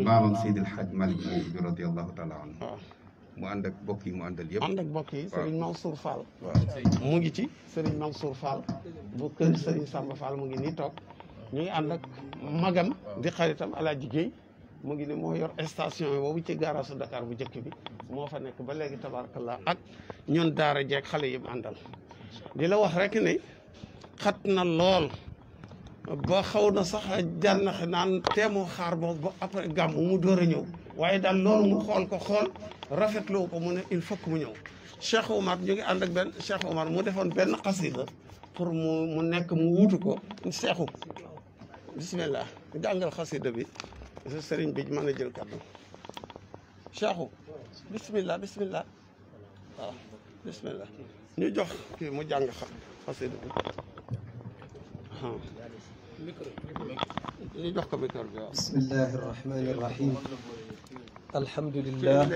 maamam Seydil Hadj Malick bi radiyallahu taala anhu mu ànd ak bokk yi mu àndal yëpp. ànd ak bokk yi Serigne Mansour Fall. mu ngi ci Serigne Mansour Fall bu kër Serigne Samba Fall mu ngi nii toog ñu ngi ànd ak magam di xaritam Alaaji Géey mu ngi ni moo yor station yi boobu ci garage Dakar bu njëkk bi moo fa nekk ba léegi tabarakallah ak ñun daara jeeg xale yëpp àndal di la wax rek ne xat na lool ba xaw na sax jànnaxe naan teemoo xaar boobu ba après gàmm mu door a ñëw waaye daal loolu mu xool ko xool rafetloo ko mu ne il faut que mu ñëw Cheikh Oumar ñu ngi ànd ak benn Cheikh Oumar mu defoon benn xasida pour mu nekk mu wuutu ko Cheikhou bismillah jàngal xasida bi sëriñ bi mën a jël kàddu Cheikhou bismillah bismillah waaw bismillah ñu jox kii mu jàng xasida bi ñu jox ko micro bi waaw bismillahi rahmani rahim alhamdulillah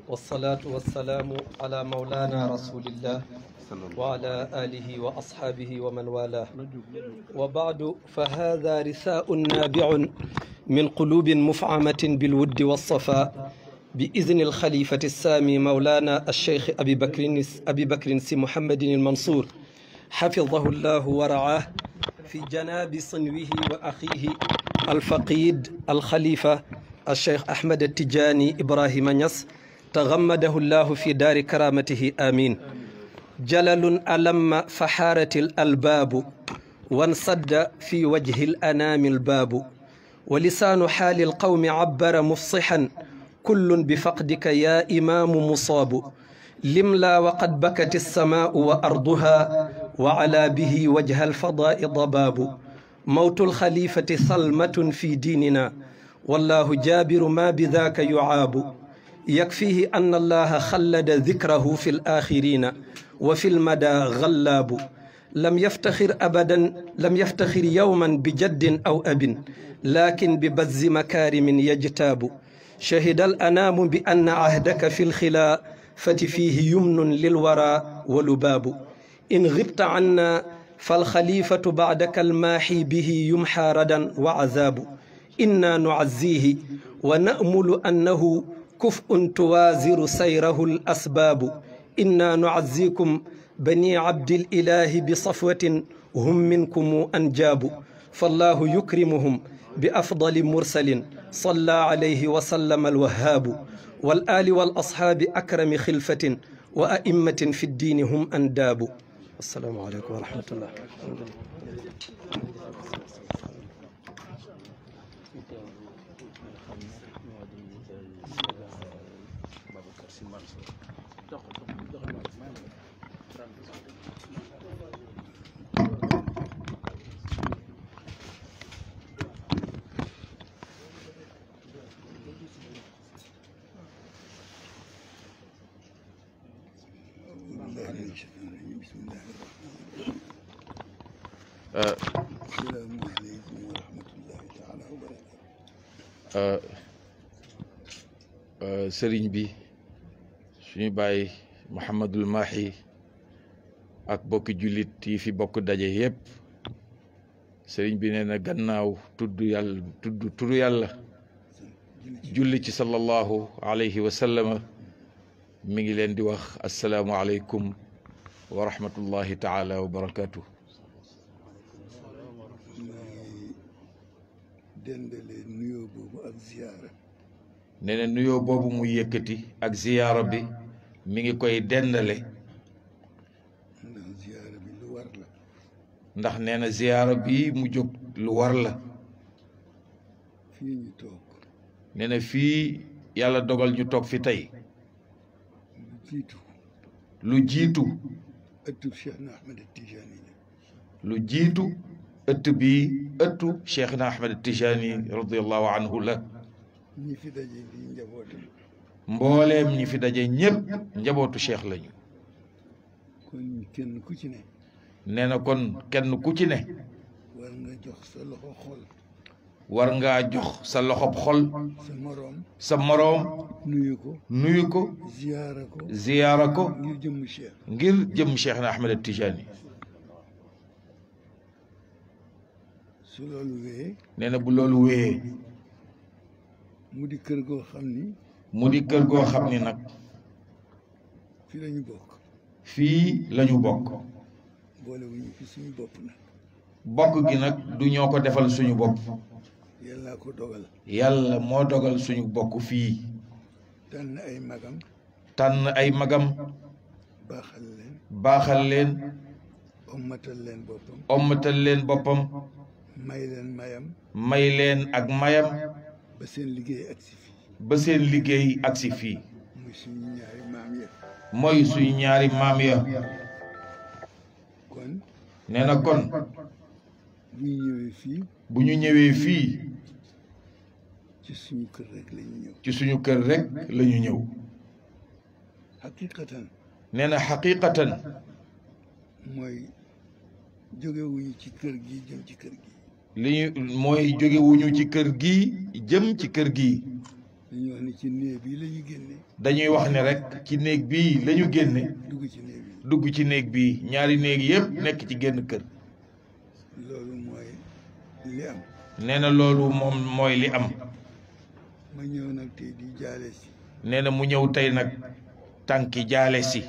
wassalatu wassalamu ala maulana rasulillah wa ala alihi wa ashabihi wa man wala wa ba'du fa hadha risaa'un nabi'un min qulubin muf'amatin bil wuddi was safa bi izni al khalifati as-sami maulana al-shaykh abi bakr si muhammadin al-mansur hafizahu allah wa ra'ah في جناب صنوه وأخيه الفقيد الخليفة الشيخ أحمد التجاني إبراهيم نياس تغمده الله في دار كرامته آمين جلل ألم فحارت الألباب وانصد في وجه الأنام الباب ولسان حال القوم عبر مفصحا كل بفقدك يا إمام مصاب لملا وقد بكت السماء وأرضها وعلى به وجه الفضاء ضباب موت الخليفة ثلمة في ديننا والله جابر ما بذاك يعاب يكفيه أن الله خلد ذكره في الآخرين وفي المدى غلاب لم يفتخر يوما بجد أو أب لكن ببز مكارم يجتاب شهد الأنام بأن عهدك في الخلافة فيه يمن للورى ولباب إن غبت عنا فالخليفة بعدك الماحي به يمحى ردا وعذاب إنا نعزيه ونأمل أنه كفء توازر سيره الأسباب إنا نعزيكم بني عبد الإله بصفوة هم منكم أنجاب فالله يكرمهم بأفضل مرسل صلى عليه وسلم الوهاب والآل والأصحاب أكرم خلفة وأئمة في الدين هم أنداب السلام عليكم ورحمة الله السلام عليكم ورحمة الله تعالى وبركاته sëriñ bi suñu baay Mouhamadul Mahi ak bokki jullit yi fi bokk daje yépp sëriñ bi nee na gannaaw tudd yàlla julli ci sallallahu alayhi wa sallama mi ngi leen di wax asalaamu aleykum wa rahmatullahi taala wa barakatuh dendale nuyoo boobu ak ziyaara nee na nuyoo boobu mu yëkkati ak ziyaara bi mi ngi koy dendale ndax ziyaara bi lu war la ndax nee na ziyaara bi mu jóg lu war la fii ñu toog nee na fii yàlla dogal ñu toog fi tey lu jiitu ëttub Cheikh na Ahmed Tijani la lu jiitu ëtt bi ëttu Cheikh na Ahmed Tijani radiyallahu anhu la ñi fi daje di njabootam mbooleem ñi fi daje ñépp njabootu Cheikh lañu kon kenn ku ci ne nee na kon kenn ku ci ne war nga jox sa loxo xol war ngaa jox sa loxob xol sa moroom nuyu ko ziyaara ko ngir jëm Cheikh na Ahmed Tijani su loolu wéyee nee na bu loolu wéyee mu di kër goo xam ni mu di kër goo xam ni nag fii lañu bokk fii lañu bokk boole wuñu fi suñu bopp nag bokk gi nag du ñoo ko defal suñu bopp yàlla ko dogal yàlla moo dogal suñu bokk fii tànn ay magam tànn ay magam baaxal leen ommatal leen boppam ommatal leen boppam may leen mayam may leen ak mayam ba seen liggéey agsi fii ba seen liggéey agsi fii muy suñu ñaari maam ya mooy suñu ñaari maam ya kon nee na kon bu ñu ñëwee fii bu ñu ñëwee fii ci suñu kër rek la ñu ñëw ci suñu kër rek la ñu ñëw xaqiqatan nee na xaqiqatan mooy jógewuñu ci kër gi jëm ci kër gi li ñu mooy jógewuñu ci kër gi jëm ci kër gi dañuy wax ne ci néeg bi la ñu génne dañuy wax ne rek ci néeg bii la ñu génne dugg ci néeg bi dugg ci néeg bii ñaari néeg yëpp nekk ci génn kër loolu mooy li am nee na loolu moom mooy li am ma ñëw nag tey di jaale si nee na mu ñëw tey nag tànki jaale si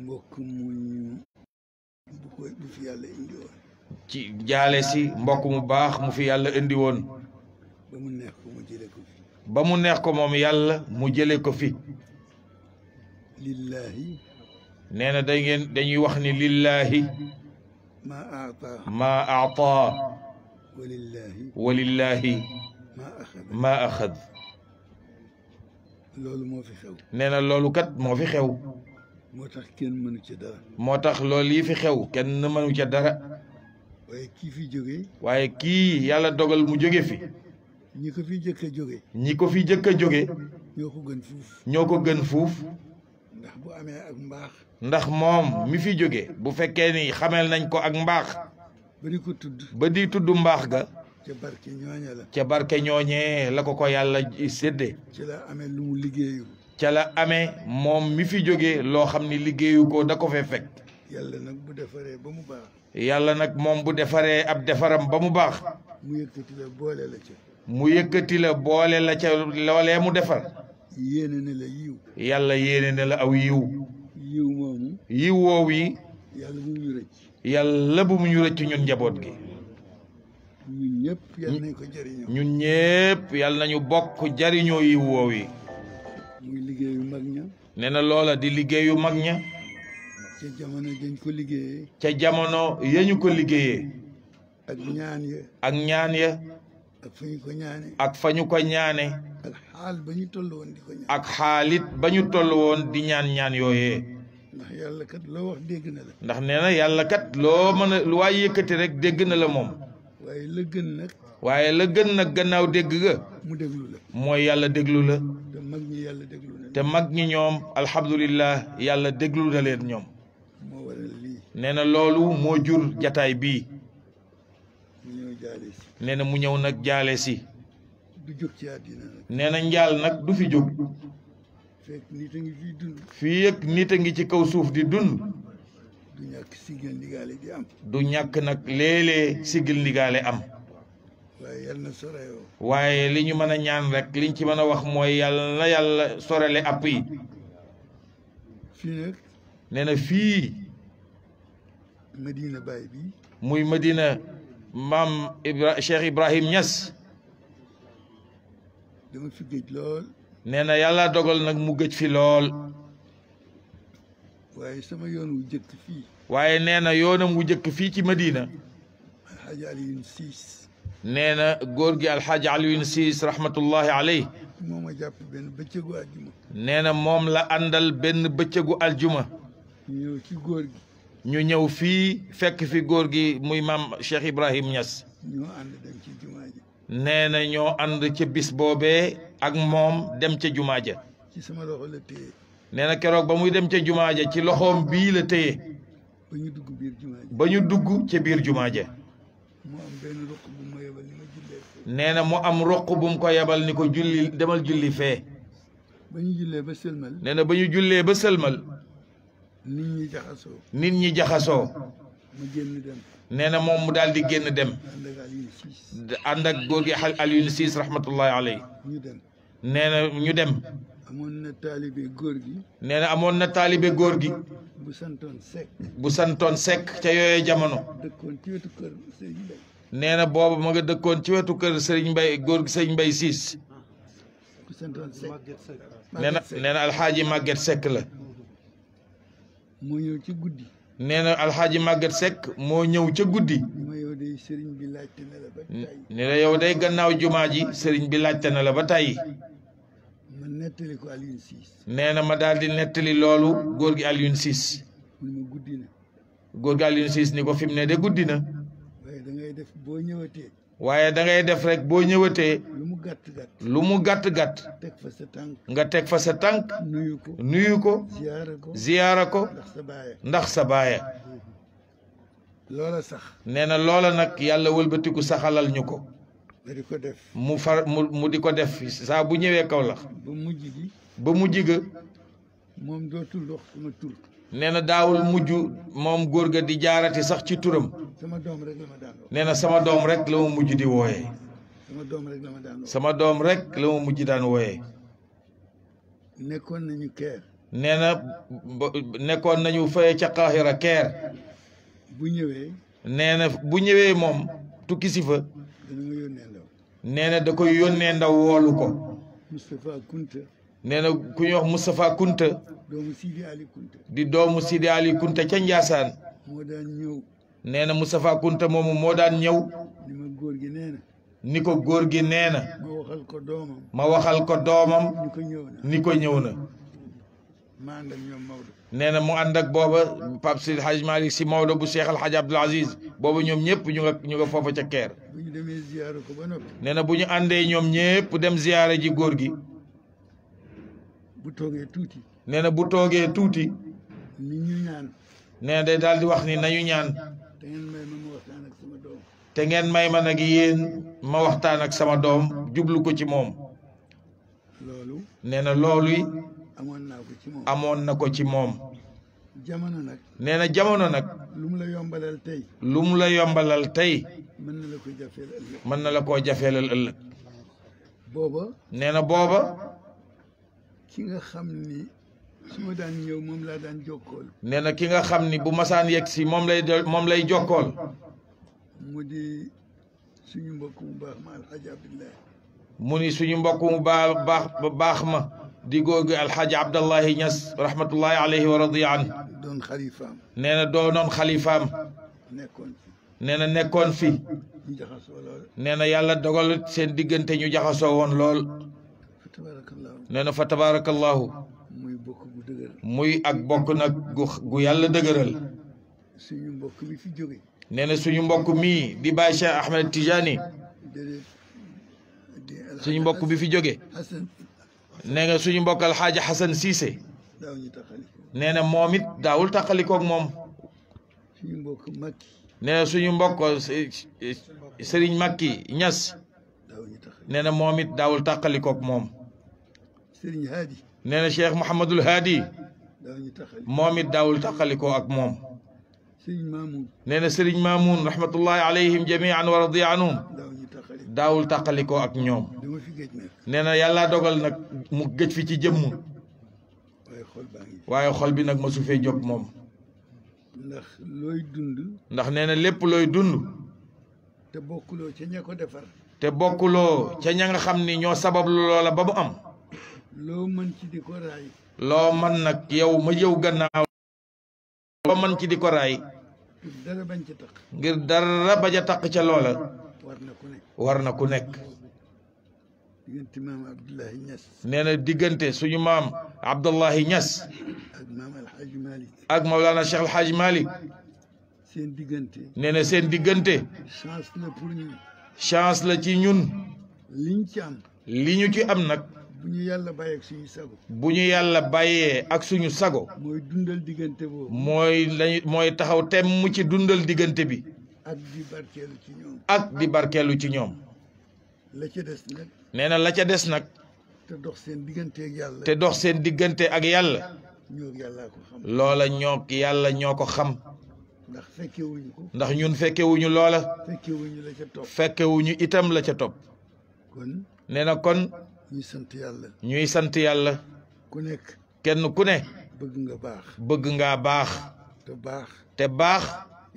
mbokk mu ñu bu fi yàlla indi woon ci jaale si mbokk mu baax mu fi yàlla indi woon ba mu neex ko mu jële ko fi ba mu neex ko moom yàlla mu jële ko fi lillahi nee na dañuy wax ni lillahi ma aata walillahi ma axad loolu moo fi xew nee na loolu kat moo fi xew moo tax kenn mënu ca dara moo tax loolu yi fi xew kenn mënu ca dara waaye kii fi jóge waaye kii yàlla dogal mu jóge fi ñi ko fi jëkk a jóge ñi ko fi jëkk a jóge ñoo ko gën fuuf ñoo ko gën fuuf ndax bu amee ak mbaax ndax moom mi fi jóge bu fekkee ni xamel nañ ko ak mbaax ba di ko tudd ba di tudd mbaax ga ca barke ñooña la ca barke ñooñee la ko yàlla séddee ci la amee lu mu liggéeyu ca la amee moom mi fi jóge loo xam ni liggéeyu ko da ko fee fekk yàlla nag bu defaree ba mu baax yàlla nag moom bu defaree ab defaram ba mu baax mu yëkkati la boole la ca mu yëkkati la boole la ca loolee mu defar yéene ne la yiw yàlla yéene ne la aw yiw yiw moomu yiw woow yi yàlla bu mu ñu rëcc yàlla bu mu ñu rëcc ñun njaboot gi ñun ñëpp yàlla nañ ko jëriñoo ñun ñëpp yàlla nañu bokk jariñoo yiw woow yi muy liggéeyu mag ña nee na loola di liggéeyu mag ña ca jamono dañ ko liggéeyee ca jamono yañu ko liggéeyee ak ñaan ya ak ñaan ya ak fa ñu ko ñaane ak fa ñu ko ñaane ak xaal ba ñu toll woon di ko ñaan ak xaalit ba ñu toll woon di ñaan yooyee ndax yàlla kat loo wax dégg na la ndax nee na yàlla kat loo mën a lu waay yëkkati rek dégg na la moom waaye la gën nag waaye la gën nag gannaaw dégg ga mu déglu la mooy yàlla déglu la te mag ñi yàlla déglu na te mag ñi ñoom alhamdulillah yàlla déglu na leen ñoom moo waral lii nee na loolu moo jur jataay bii mu ñëw jaale si nee na mu ñëw nag jaale si du jóg ci àddina nag nee na njaal nag du fi jóg fekk nit a ngi fiy dund fii yëg nit a ngi ci kaw suuf di dund du ñàkk siggal ndigaale di am du ñàkk nag léeg-léeg sigil ndigaale am waaye yàlla na soreyoo waaye li ñu mën a ñaan rek liñ ci mën a wax mooy yàlla na yàlla sorele app yi fii nag nee na fii Medina Baye bi muy Medina maam Cheikh Ibrahim Niass dama fi géej lool nee na yàlla dogal nag mu gëj fi lool waaye sama yoon wu jëkk fii waaye nee na yoonam wu jëkk fii ci Medina Alxaaji Aliyun Siis nee na góor gi alxaaji Aliyun Siis rahmatullahi alayhi moo ma jàpp benn bëccëgu àjjuma nee na moom la àndal benn bëccëgu aljuma ñu ñëw ci góor gi ñu ñëw fii fekk fi góor gi muy maam Cheikh Ibrahim Niass ñoo ànd dem ci jumaa ji nee na ñoo ànd ca bis boobee ak moom dem ca jumaa ja ci sama loxo la téye nee na keroog ba muy dem ca jumaa ja ci loxoom bii la téye ba ñu dugg biir jumaa ji ba ñu dugg ca biir jumaa ja mu am benn ruq bu ma yebal ni ma jullee fee nee na mu am ruq bu mu ko yebal ni ko julli demal julli fee ba ñu jullee ba sëlmal nee na ba ñu jullee ba sëlmal nit ñi jaxasoo nit ñi jaxasoo ma génn dem nee na moom mu daal di génn dem ànd ak góor gi Alioune Cissé rahmatullahi alayhi ñu dem nee na ñu dem amoon na taalibe góor gi nee na amoon na taalibe góor gi bu santoon Seck bu santoon Seck ca yooyee jamono dëkkoon ci wetu kër Serigne Mbaye nee na booba ma nga dëkkoon ci wetu kër Serigne Mbaye góor gi Serigne Mbaye Cissé bu santoon Seck nee na alxaaji Maguette Seck la moo ñëw ci guddi nee na alxaaji Maguette Seck moo ñëw ca guddi ma yow day Serigne bi laajte na la ba tey ne la yow day gannaaw jumaa ji Serigne bi laajte na la ba tey ma nettali ko Alioune Cissé nee na ma daal di nettali loolu góor gi Alioune Cissé mu ne ma guddi na góor gi Alioune Cissé ni ko fi mu ne de guddi na waaye da ngay def boo ñëwatee waaye da ngay def rek boo ñëwatee lu mu gàtt gàtt lu mu gàtt-gàtt teg fa sa tànk nga teg fa sa tànk nuyu ko ziyaara ko ndax sa baaya ndax sa baaya loola sax nee na loola nag yàlla wëlbatiku saxalal ñu ko da di ko def mu di ko def saa bu ñëwee Kaolack ba mujj ga moom dootul wax sama tur nee na daawul mujj moom góor ga di jaarati sax ci turam sama doom rek la ma daan nee na sama doom rek la ma mujj di wooyee sama doom rek la ma daan sama doom rek la ma mujj daan wooyee nekkoon nañu keer nee na nekkoon nañu fay ca Qahira keer bu ñëwee nee na bu ñëwee moom tukki si fa dana ma yónnee ndaw nee na da koy yónnee ndaw woolu ko Moustapha Kunta nee na ku ñuy wax Moustapha Kunta doomu Sidi Ali Kunta di doomu Sidi Ali Kunta ca Njaasaan moo daan ñëw nee na Moustapha Kunta moomu moo daan ñëw ni ma góor gi nee na ni ko góor gi nee na ma waxal ko doomam ma waxal ko doomam ni ko ñëw na ni ko ñëw na ma ànd ak ñoom Maodo nee na mu ànd ak booba Pape Seydi Hadj Malick Sy Maodo bu Cheikh Al Hadj Abdoul Aziz booba ñoom ñëpp ñu nga foofa ca keer bu ñu demee ziyaara ko ba noppi nee na bu ñu àndee ñoom ñëpp dem ziyaare ji góor gi bu toogee tuuti nee na bu toogee tuuti ni ñu ñaan nee na day daal di wax ni nañu ñaan te ngeen may ma te ngeen may ma ma waxtaan ak sama doom nag yéen ma waxtaan ak sama doom jublu ko ci moom loolu nee na loolu yi amoon naa ko ci moom amoon na ko ci moom jamono nag nee na jamono nag lu mu la yombalal tey lu mu la yombalal tey mën na la ko jafeel ëllëg mën na la koo jafeelal ëllëg booba nee na booba ki nga xam ni su ma daan ñëw moom laa daan jokkool nee na ki nga xam ni bu masaan yegg si moom lay jokkool mu di suñu mbokk mu baax ma alxaaji Abdullahi mu ni suñu mbokk mu baax ma di góor gi alxaaji Abdallahi Ñas rahmatullahi alayhi wa radiya an doon xalifaam nee na doonoon xalifaam nekkoon fi nee na nekkoon fi ñu jaxasoo lool nee na yàlla dogal seen diggante ñu jaxasoo woon lool fa tabarakallahu nee na fa tabarakallahu muy bokk gu dëgër muy ak bokk nag gu yàlla dëgëral suñu mbokk bi fi jóge nee na suñu mbokk mii di Baye Cheikh Ahmed Tijani suñu mbokk bi fi jóge Hasan nee nga suñu mbokk alxaaji Xasan Siise daaw ñu taxaliko nee na moom it daawul tàqalikoog moom suñu mbokk Makki nee na suñu mbokk Sëriñ Makki Ñas daaw ñu taxaliko nee na moom it daawul tàqalikoog moom Sëriñ Haadi nee na Cheikh Mouhamadul Haadi daaw ñu taxaliko moom it daawul tàqalikoo ak moom Sëriñ Maamun nee na Sëriñ Maamun rahmatullahi alayhim jamian wa radiya anhum daaw ñu taxaliko daawul tàqalikoo ak ñoom dama fi géej nag nee na yàlla dogal nag mu gëj fi ci jëmm waaye xol baa ngi waaye xol bi nag ma su fee jóg moom ndax looy dund ndax nee na lépp looy dund te bokkuloo ca ña ko defar te bokkuloo ca ña nga xam ni ñoo sabablu loola ba mu am loo mën ci di ko raay loo man nag yow ma jëw gannaaw loo man ci di ko raay dara bañ ca taq ngir dara bañ a taq ca loola war na ku ne war na ku nekk diggante maam Abdullahi Ñas nee na diggante suñu maam Abdullahi Ñas ak maam Alxaaji Malik ak Mawlana Cheikh El Hadj Malick seen diggante nee na seen diggante chance la pour ñu chance la ci ñun liñ ci am li ñu ci am nag bu ñu yàlla bàyyeeg suñu sago bu ñu yàlla bàyyee ak suñu sago mooy dundal diggante boobu mooy taxaw temm ci dundal diggante bi ak di barkeelu ci ñoom ak di barkeelu ci ñoom la ca des nag nee na la ca des nag te dox seen diggante ak yàlla te dox seen diggante ak yàlla ñoo yàllaa ko xam loola ñoo yàlla ñoo ko xam ndax fekkewuñu ko. ndax ñun fekkewuñu loola. fekkewuñu la ca topp. fekkewuñu itam la ca topp. kon. nee na kon. ñuy sant yàlla. ñuy sant yàlla. ku nekk. kenn ku ne. bëgg nga baax. bëgg ngaa baax. te baax. te baax.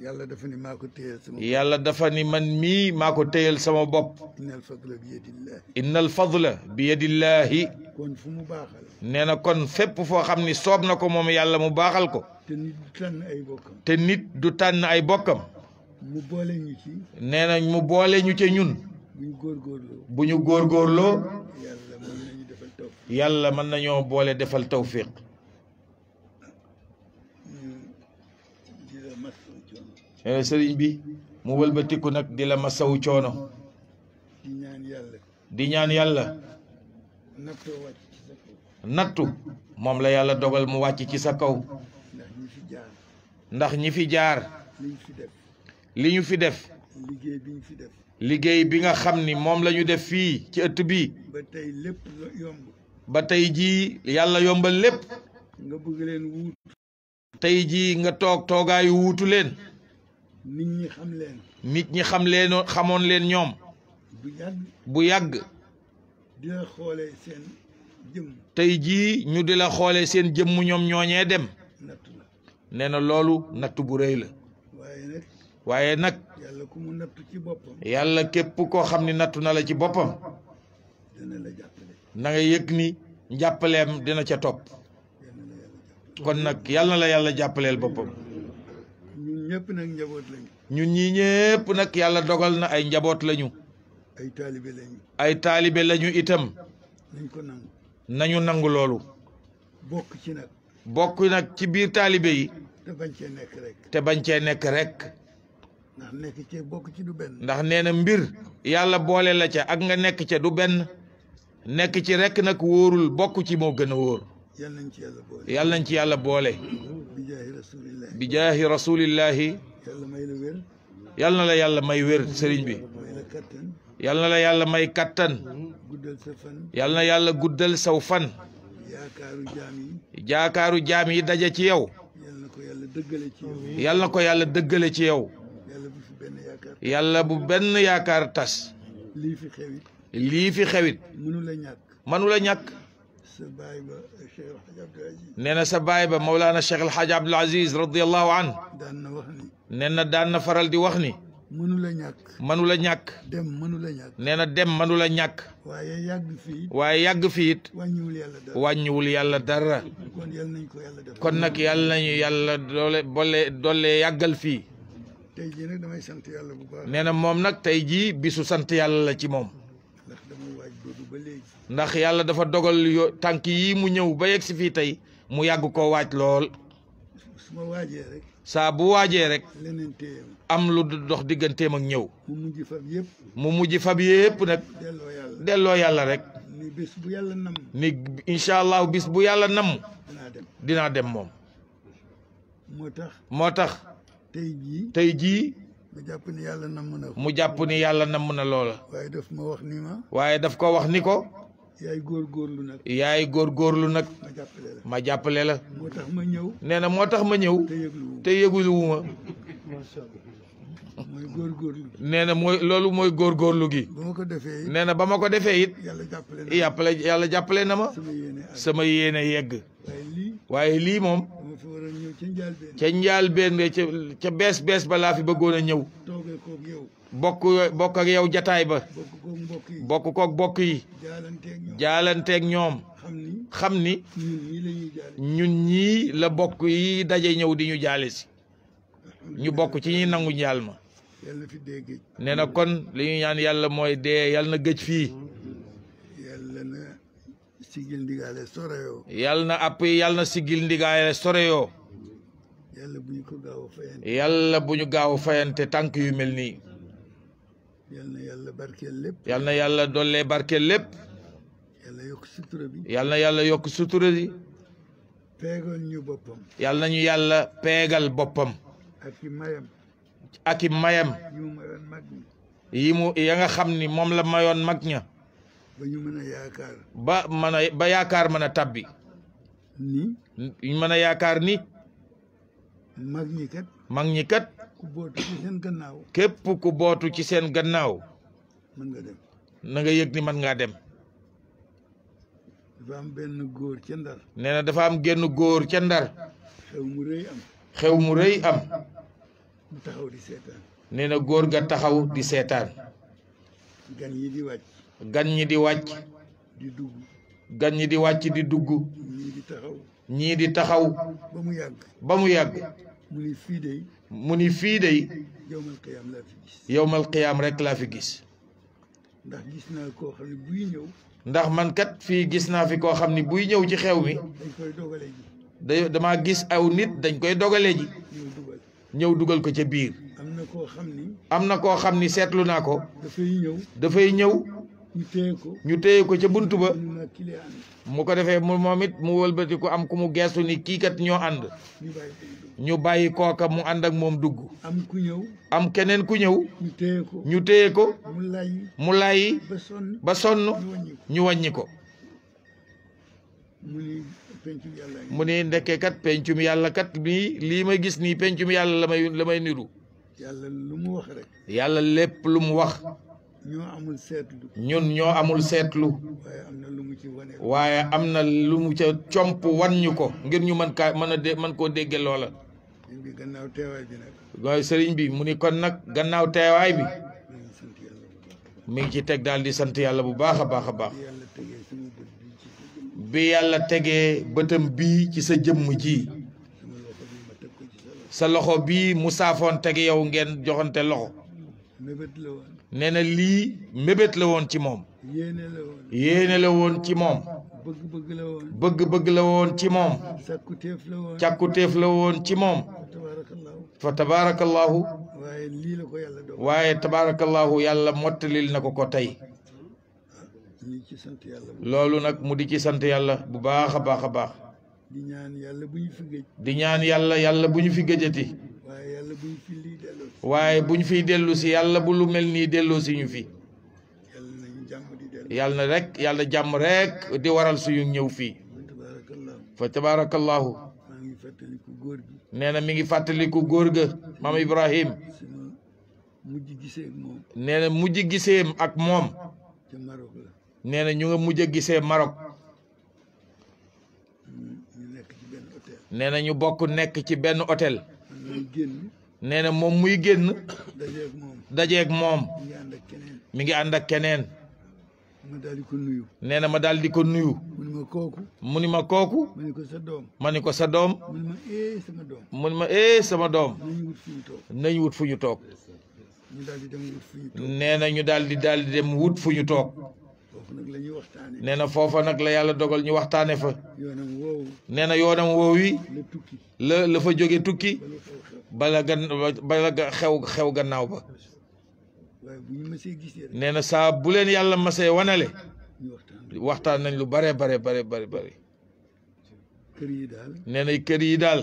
yàlla dafa ni maa ko téyel sama. yàlla dafa ni man mii maa ko téyel sama bopp. innal fadla bi yadillahi. innal fadla bi yadillahi. kon fu mu baaxal. nee na kon fépp foo xam ni soob na ko moom yàlla mu baaxal ko. te nit du tànn ay bokkam. te nit du tànn ay bokkam. mu boole ñu ci. nee na mu boole ñu ci ñun. bu ñu góorgóorloo. bu ñu góorgóorloo. yàlla mën nañu defal taw. yàlla mën nañoo boole defal tawfiq. sëriñ bi mu wëlbatiku nag di la masawu coono. di ñaan yàlla. di ñaan yàlla. nattoo wàcc ci sa kaw. nattu moom la yàlla dogal mu wàcc ci sa kaw. ndax ñi fi jaar. ndax ñi fi jaar. li ñu fi def. li ñu fi def. liggéey bi ñu fi def. liggéey bi nga xam ni moom la ñu def fii ci ëtt bi. ba tey lépp yomb. ba tey jii yàlla yombal lépp. nga bëgg leen wuut. tey jii nga toog toogaayu wuutu leen. nit ñi xam leen. nit ñi xam leen xamoon leen ñoom. bu yàgg. bu yàgg. di la xoolee seen jëmm. tey jii ñu di la xoolee seen jëmm ñoom ñooñee dem. nattu la. nee na loolu nattu bu rëy la. waaye nag. waaye nag. yàlla ku mu nattu ci boppam. yàlla képp koo xam ni nattu na la ci boppam. dana la jàppale. na nga yëg ni njàppaleem dina ca topp. kon nag yàlla na la yàlla jàppaleel boppam. ñun ñëpp nag njaboot lañu. ñun ñii ñëpp nag yàlla dogal na ay njaboot lañu. ay taalibe lañu. ay taalibe lañu itam. nañ ko nangu. nañu nangu loolu. bokk ci nag. bokk nag ci biir taalibe yi. te bañ cee nekk rek. te bañ cee nekk rek. ndax nekk cee bokk ci du benn. ndax nee na mbir yàlla boole la ca ak nga nekk ca du benn. nekk ci rek nag wóorul bokk ci moo gën a wóor. yal nañ ci yàlla boole. yàlla nañ ci yàlla boole. bi jaahi rasulillahi. bi jaahi rasulillahi. yàlla may la wér. yàlla na la yàlla may wér sëriñ bi. may la kattan. yàlla na la yàlla may kattan. guddal sa fan. yàlla na yàlla guddal saw fan. yaakaaru jaam yi. jaakaaru jaam yi daje ci yow. yal na ko yàlla dëggale ci yow. yàlla na ko yàlla dëggale ci yow. yàlla bu fi benn yaakaar. yàlla bu benn yaakaar tas. lii fi xewit. lii fi xewit. mënu la ñàkk. mënu la ñàkk. sa baay ba Cheikh El Hadj Abdoul Aziz. nee na sa baay ba Mawlana Cheikh El Hadj Abdoul Aziz radiyallahu an. daan na wax ni. nee na daan na faral di wax ni. mënu la ñàkk. mënu la ñàkk. dem mënu la ñàkk. nee na dem mënu la ñàkk. waaye yàgg fii. waaye yàgg fii it. wàññiwul yàlla dara. wàññiwul yàlla dara. kon yal nañ ko yàlla def. kon nag yàlla nañu yàlla doole yàggal fii. tey jii nag damay sant yàlla bu baax. nee na moom nag tey jii bisu sant yàlla la ci moom. ndax dama waaj boobu ba léegi. ndax yàlla dafa dogal tànk yi mu ñëw ba yegg si fii tey mu yàgg koo waaj lool. su ma waajee rek. saa bu waajee rek. leneen téye ma. am lu dox digganteem ak ñëw. mu mujj fab yëpp. mu mujj fab yépp nag. delloo yàlla. delloo yàlla rek. ni bés bu yàlla nam. ni incha allah bis bu yàlla namm. dinaa dem. dinaa dem moom. moo tax. tey jii. tey jii. mu jàpp ni yàlla namm na ko. mu jàpp ni yàlla namm na loola. waaye daf ma wax ni ma. waaye daf ko wax ni ko. yaay góorgóorlu nag. yaay góorgóorlu nag. ma jàppale la. ma jàppale la. moo tax ma ñëw. nee na moo tax ma ñëw. te yëgulu wu ma. mooy góorgóorlu. nee na loolu mooy góorgóorlu gi. ba ma ko defee it. nee na ba ma ko defee it. yàlla jàppale na. yàlla jàppale na ma. sama yéene yegg. waaye lii moom. dama fi war a ñëw ca njaalbeen. ca njaalbeen ca bees ba laa fi bëggoon a ñëw. toogee koog yow. bokk ak yow jataay ba. bokk koog mbokk yi. bokk koog mbokk yi. jaalanteeg ñoom. xam ni. ñun ñii la bokk yi daje ñëw di ñu jaale si. ñu bokk ci ñi nangu njaal ma. yàlla fi dee géej. nee na kon li ñu ñaan yàlla mooy dee yàlla na gëj fii. yàlla na sigil ndigaale soreyoo. yàlla na àpp yàlla na sigil ndigaale soreyoo. yàlla bu ñu ko gaaw a fayante. yàlla bu ñu gaaw a fayante tànk yu mel nii. yàlla na yàlla barkeel lépp. yàlla na yàlla dollee barkeel lépp. yàlla yokk sutura bi. yàlla na yàlla yokk sutura bi. peegal ñu boppam. yàlla nañu yàlla peegal boppam. ak i mayam. ak i mayam. yi mu mayoon mag ñi. ya nga xam ni moom la mayoon mag ña. ba ñu mën a yaakaar. ba yaakaar mën a tabbi. ni. ñu mën a yaakaar ni. mag ñi kat. mag ñi kat ku bootu ci seen gannaaw képp ku bootu ci seen gannaaw mën nga dem na nga yëg ni mën ngaa dem dafa am benn góor ca Ndar nee na dafa am genn góor ca Ndar xew mu rëy am xew mu rëy am mu taxaw di seetaan nee na góor ga taxaw di seetaan gan yi di wàcc gan ñi di wàcc di dugg gan ñi di wàcc di dugg ñii di taxaw ñii di taxaw ba mu yàgg ba mu yàgg mu ni fii de mu ni fii day yowmal qiyaam laa fi gis yowmal qiyaam rek laa fi gis ndax gis naa koo xam ne buy ñëw ndax man kat fii gis naa fi koo xam ni buy ñëw ci xew mi dañ koy dogale ji damaa gis aw nit dañ koy dogale ji ñëw dugal ñëw dugal ko ca biir am na koo xam ni am na koo xam ni seetlu naa ko dafay ñëw ñu téye ko ca bunt ba ñu ma client mu ko defee moom it mu wëlbati ko am ku mu geestu ni kii kat ñoo ànd ñu bàyyi ñu bàyyi kooka mu ànd ak moom dugg am ku ñëw am keneen ku ñëw ñu téye ko mu lay ba sonn ñu wàññi ko mu ni ndekkee kat pencum yàlla kat bii lii ma gis nii pencum yàlla la may niru yàlla lu mu wax rek yàlla lépp lu mu wax ñoo amul seetlu ñun ñoo amul seetlu waaye am na lu mu ci wane waaye am na lu mu ca comp wan ñu ko ngir ñu mën kaa mën koo dégge loola bi gannaaw teewaay bi nag waaye sëriñ bi mu ni kon nag gannaaw teewaay bi mi ngi ci teg daal di sant yàlla bu baax a baax a baax bi yàlla tegee bëtam bii ci sa jëmm ji sa loxo bii mu saafoon teg yow ngeen joxante loxo nee na lii mébét la woon ci moom yéene la woon ci moom bëgg-bëgg la woon ci moom càkkutéef la woon ci moom fa tabarakallahu waaye tabarakallahu yàlla mottalil na ko tey loolu nag mu di ci sant yàlla bu baax a baax a baax di ñaan yàlla bu ñu fi gëj di ñaan yàlla bu ñu fi gëjati waaye bu ñu fiy dellu si yàlla bu lu mel nii delloo si ñu fi yàlla na rek yàlla jàmm rek di waral suñu ñëw fii fa tabarakallahu nee na mi ngi fàttaliku góor ga maam Ibrahim nee na mujj giseem ak moom nee na ñu nga mujj a gisee Maroc nee na ñu bokk nekk ci benn hôtel nee na moom muy génn dajeeg moom mi ngi ànd ak keneen nee na ma daal di ko nuyu mu ni ma kooku ma ni ko sa doom mu ni ma sama doom nañ wut fu ñu toog nee na ñu daal di dem wut fu ñu toog nee na foofa nag la yàlla dogal ñu waxtaane fa nee na yoonam woowi la fa jóge tukki bala xew gannaaw ba nee na saa bu leen yàlla masee wanale waxtaan nañ lu bare nee na kër yi daal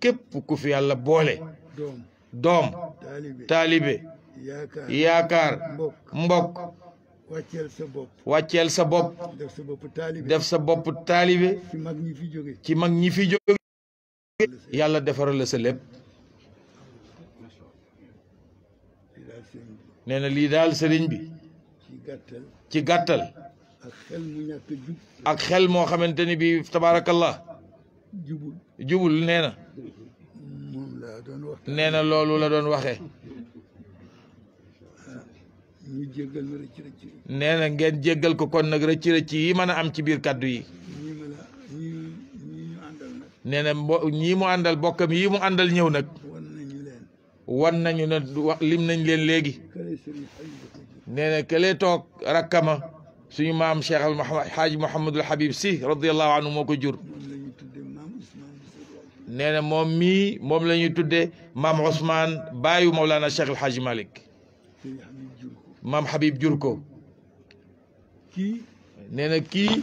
képp ku fi yàlla boole doom taalibe yaakaar mbokk wàcceel sa bopp def sa bopp taalibe ci mag ñi fi jóge yàlla defaral la sa lépp nee na lii daal sëriñ bi ci gàttal ak xel moo xamante ni bi tabaarakallah jubul nee na loolu la doon waxee nee na ngeen jéggal ko kon nag rëcc yi mën a am ci biir kàddu yi nee na ñii mu àndal bokkam yi mu àndal ñëw nag wan nañu ne lim nañ leen léegi nee na këlee toog rakkama suñu maam Cheikh al Xaaji Mouhamadul Habib Sy radiyallahu anhu moo ko jur nee na moom la ñuy tudde maam Ousmane baayu Mawlana Cheikh al Xaaji Malick maam Habib jur ko nee na kii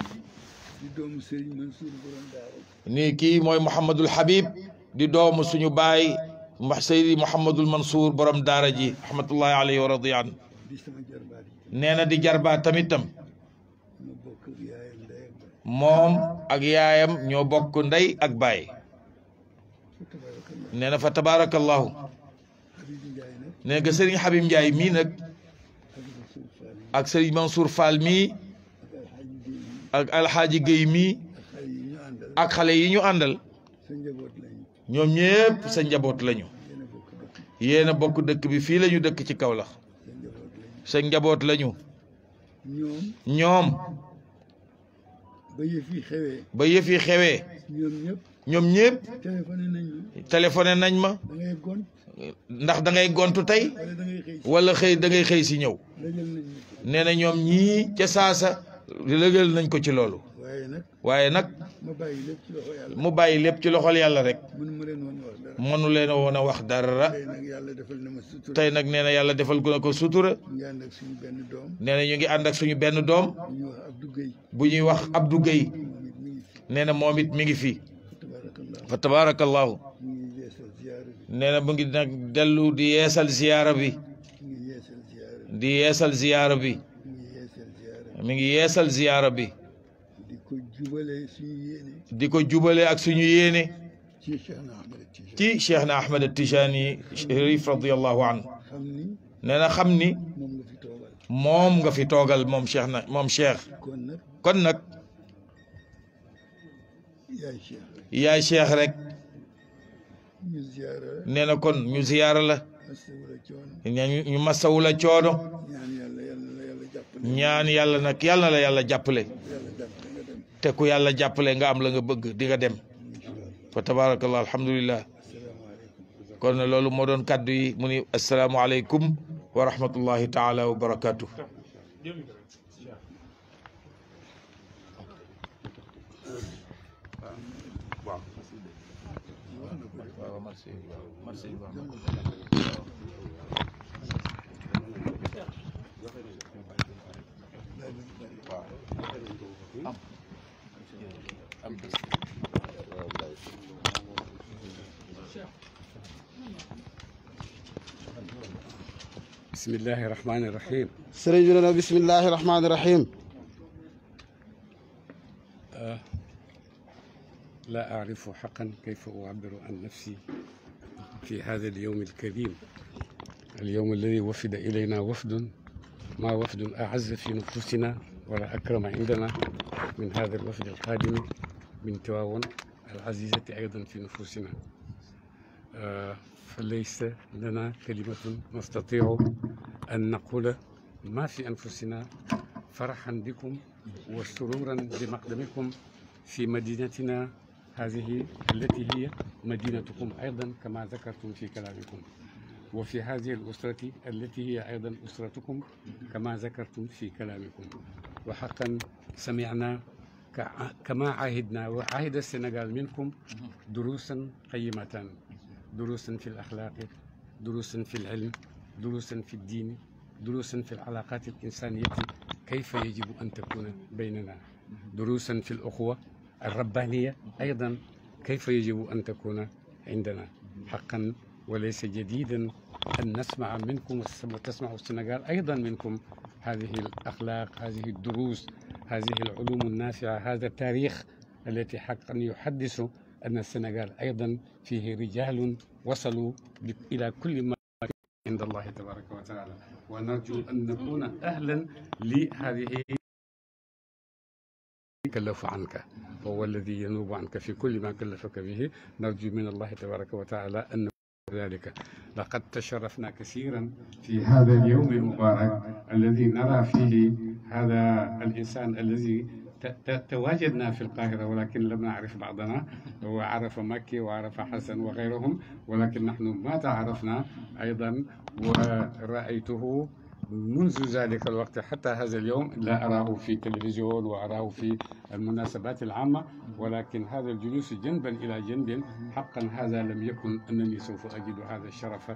nii kii mooy Mouhamadul Habib di doomu suñu baay Seydi Mouhamadul Mansour borom daara ji rahmatullahi alayhi wa radiya an nee na di jarbaa tamitam moom ak yaayam ñoo bokk ndey ak baay nee na fa tabaarakallahu nee nga sëriñ Habib Ndiaye mii nag ak sëriñ Mansour Fall mii ak alxaaji Guèye mii ak xale yi ñu àndal ñoom ñëpp sa njaboot lañu yéen a bokk dëkk bi fii lañu dëkk ci Kaolack sa njaboot lañu ñoom ba yëf yi xewee ñoom ñëpp téléphoné nañ ma ndax da ngay gontu tey wala xëy da ngay xëy si ñëw nee na ñoom ñii ca saasa lëgal nañ ko ci loolu waaye nag mu bàyyi lépp ci loxol yàlla rek mënu leen woon a wax dara tey nag nee na yàlla defal gu na ko sutura nee na ñu ngi ànd ak suñu benn doom bu ñuy wax Abdou Guèye nee na moom it mi ngi fi fa tabaarakallahu nee na mu ngi nag dellu di yeesal ziyaara bi di yeesal ziyaara bi mi ngi yeesal ziyaara bi di ko jubale ak suñu yéene ci Cheikh na Ahmed Tijani Cherif radiyallahu anhu nee na xam ni moom nga fi toogal moom Cheikh na moom Cheikh kon nag yaay Cheikh rek nee na kon ñu ziyaara la ñu masawu la coono ñaan yàlla nag yàlla na la yàlla jàppale te ku yàlla jàppale nga am la nga bëgg di nga dem fa tabarakallah alhamdulillah kon loolu moo doon kàddu yi mu ni assalaamu aleykum wa rahmatullahi taala wa barakatuh بسم الله الرحمن الرحيم سريجنا بسم الله الرحمن الرحيم لا أعرف حقا كيف أعبر عن نفسي في هذا اليوم الكريم اليوم الذي وفد إلينا وفد ما وفد أعز في نفوسنا ولا أكرم عندنا من هذا الوفد القادم من تواون العزيزة أيضا في نفوسنا فليس لنا كلمة نستطيع أن نقول ما في أنفسنا فرحا بكم وسرورا بمقدمكم في مدينتنا هذه التي هي مدينتكم أيضا كما ذكرتم في كلامكم وفي هذه الأسرة التي هي أيضا أسرتكم كما ذكرتم في كلامكم وحقا سمعنا كما عاهدنا وعاهد السنغال منكم دروسا قيمة دروسا في الأخلاق دروسا في العلم دروسا في الدين دروسا في العلاقات الإنسانية كيف يجب أن تكون بيننا دروسا في الأخوة الربانية أيضا كيف يجب أن تكون عندنا حقا وليس جديدا أن نسمع منكم وتسمع السنغال أيضا منكم هذه الأخلاق هذه الدروس هذه العلوم النافعة هذا التاريخ التي حقا يحدث أن السنغال أيضا فيه رجال وصلوا إلى كل ما عند الله تبارك وتعالى ونرجو أن نكون أهلا لهذه كلف عنك وهو الذي ينوب عنك في كل ما كلفك به نرجو من الله تبارك وتعالى أن ذلك لقد تشرفنا كثيرا في هذا اليوم المبارك الذي نرى فيه هذا الإنسان الذي تواجدنا في القاهرة ولكن لم نعرف بعضنا وعرف مكي وعرف حسن وغيرهم ولكن نحن ما تعرفنا أيضا ورأيته منذ ذلك الوقت حتى هذا اليوم لا أراه في التلفزيون وأراه في المناسبات العامة ولكن هذا الجلوس جنبا إلى جنب حقا هذا لم يكن أنني سوف أجد هذا الشرف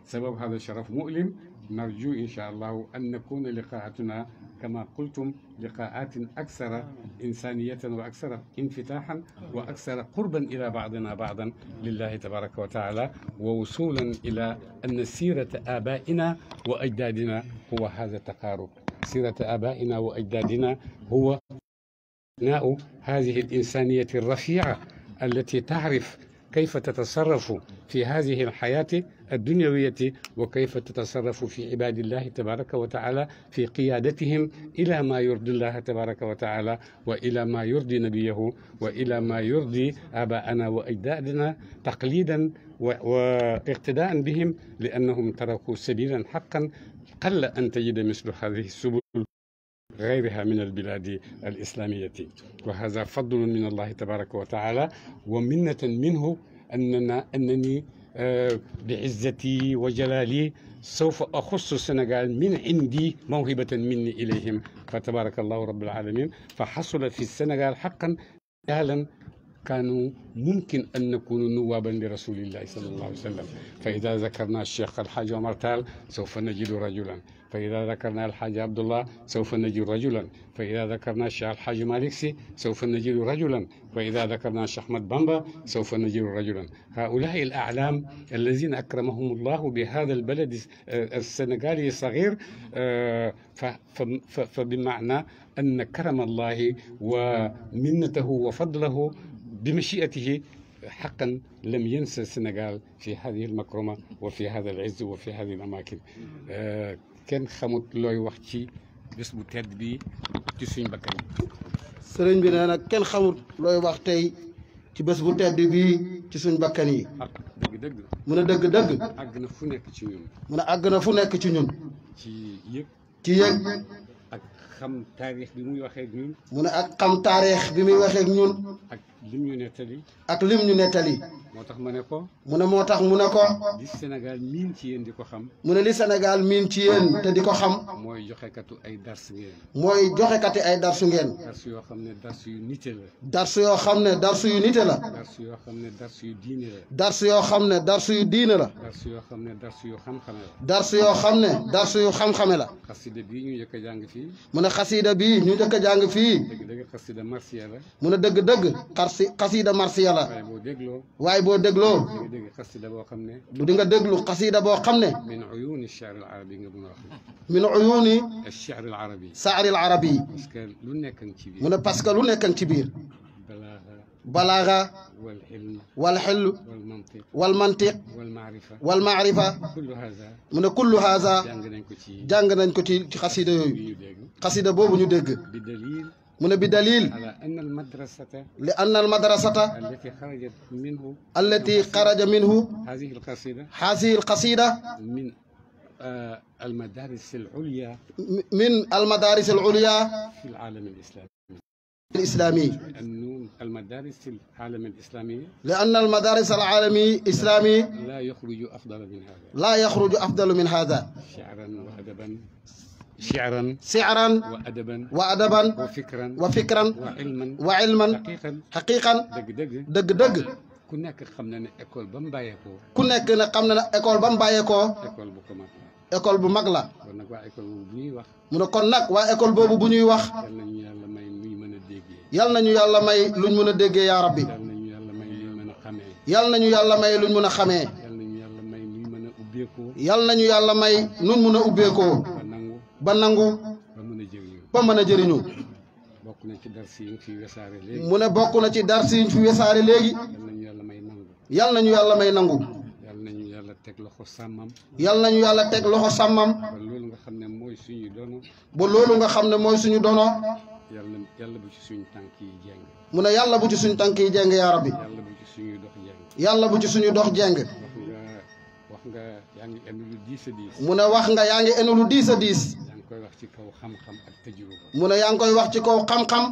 سبب هذا الشرف مؤلم نرجو إن شاء الله أن نكون لقاءاتنا كما قلتم لقاءات أكثر إنسانية وأكثر انفتاحا وأكثر قربا إلى بعضنا بعضا لله تبارك وتعالى ووصولا إلى أن سيرة آبائنا وأجدادنا هو هذا التقارب سيرة آبائنا وأجدادنا هو بناء هذه الإنسانية الرفيعة التي تعرف كيف تتصرف في هذه الحياة الدنيوية وكيف تتصرف في عباد الله تبارك وتعالى في قيادتهم إلى ما يرضي الله تبارك وتعالى وإلى ما يرضي نبيه وإلى ما يرضي آباءنا وأجدادنا تقليدا واقتداء بهم لأنهم تركوا سبيلا حقا قل أن تجد مثل هذه السبل غيرها من البلاد الإسلامية وهذا فضل من الله تبارك وتعالى ومنة منه أنني بعزتي وجلالي سوف أخص السنغال من عندي موهبة مني إليهم فتبارك الله رب العالمين فحصل في السنغال حقا رجالا كانوا ممكن أن نكون نوابا لرسول الله صلى الله عليه وسلم فإذا ذكرنا الشيخ الحاج عمر تال سوف نجد رجلا فإذا ذكرنا الحاج عبد الله سوف نجد رجلا فإذا ذكرنا الشيخ الحاج مالك سي سوف نجد رجلا وإذا ذكرنا الشيخ أحمد بامبا سوف نجد رجلا هؤلاء الأعلام الذين أكرمهم الله بهذا البلد السنغالي الصغير فبمعنى أن كرم الله ومنته وفضله بمشيئته حقا لم ينسى السنغال في هذه المكرمة وفي هذا العز وفي هذه الأماكن kenn xamut looy wax ci bés bu tedd bi ci suñ bakkan yi sëriñ bi nee na kenn xamut looy wax tey ci bés bu tedd bi ci suñ bakkan yi dëgg-dëgg mu ne dëgg-dëgg àgg na fu nekk ci ñun mu ne àgg na fu nekk ci ñun ci yëg ci yëg ak xam taarix bi muy waxee ak ñun mu ne ak xam taarix bi muy waxee ak ñun ak lim ñu nettali ak lim ñu nettali moo tax ma ne ko mu ne moo tax mu ne ko li Sénégal miin ci yéen di ko xam mu ne li Sénégal miin ci yéen te di ko xam mooy joxekatu ay dars ngeen mooy joxekati ay darsu ngeen dars yoo xam ne dars yu nite la darsu yoo xam ne darsu yu nite la dars yoo xam ne dars yu diine la darsu yoo xam ne darsu yu diine la dars yoo xam ne dars yu xam-xame la darsu yoo xam ne darsu yu xam-xame la xasida bii ñu njëkk a jàng fii mu ne xasida bii ñu njëkk a jàng fii dëgg-dëgg xasida marsiya la mu ne dëgg-dëgg xasida marsiya la waaye boo dégloo waaye boo dégloo dëgg xasida boo xam ne du di nga déglu xasida boo xam ne min uyuni ash-shi'r al-arabi nga mën a wax min uyuni ash-shi'r al-arabi saari al-arabi parce que lu nekkan ci biir mu ne parce que lu nekkan ci biir balaaga balaaga wal ilm wal xillu wal mantiq wal mantiq wal maarifa wal maarifa kullu haza mu ne kullu haza jàng nañ ko ci jàng nañ ko ci xasida yooyu ñu dégg xasida boobu ñu dégg bi dalil mu ne bi dalil على أن المدرسة li anna al madrasata التي خرجت منه allati xaraja minhu هذه القصيدة haasihi al qasida من المدارس العليا min al madaris al ulya في العالم الإسلامي al islami لأن المدارس العالم الإسلامي li anna al madaris al alami islami لا يخرج أفضل من هذا la yaxruju afdalu min hada شعرا وأدبا شعرا si'ran وأدبا wa adaban وفكرا wa fikran وعلما wa ilman حقيقا xaqiqan dëgg-dëgg dëgg-dëgg ku nekk xam na ne école ba mu bàyyeekoo ku nekk ne xam na ne école ba mu bàyyeekoo école bu ko mag la école bu mag la kon nag waa école boobu bu ñuy wax mu ne kon nag waa école boobu bu ñuy wax yal nañu yàlla may nuy mën a déggee yal nañu yàlla may luñ mën a déggee yaa rabbi yal nañu yàlla may luñ mën a xamee yal nañu yàlla may luñ mën a xamee yal nañu yàlla may nuñ mën a ubbeekoo yal nañu yàlla may nuñ mën a ubbeekoo ba nangu ba nangu ba mën a jëriñoo ba mën a jëriñu bokk na ci dars yi nga fi wesaare léegi mu ne bokk na ci dars yi ñu fi wesaare léegi yal nañu yàlla may nangu yal nañu yàlla may nangu yal nañu yàlla teg loxo sàmmam yal nañu yàlla teg loxo sàmmam ba loolu nga xam ne mooy suñu dono ba loolu nga xam ne mooy suñu dono yàlla bu ci suñu tànk yi jeng mu ne yàlla bu ci suñu tànk yi jeng yaa rabbi yàlla bu ci suñuy dox jeng yàlla bu ci suñu dox jeng wax nga yaa ngi indi lu diis a diis mu ne wax nga yaa ngi enu lu diis a diis yaa ngi koy wax ci kaw xam-xam ak tajruba mu ne yaa ngi koy wax ci kaw xam-xam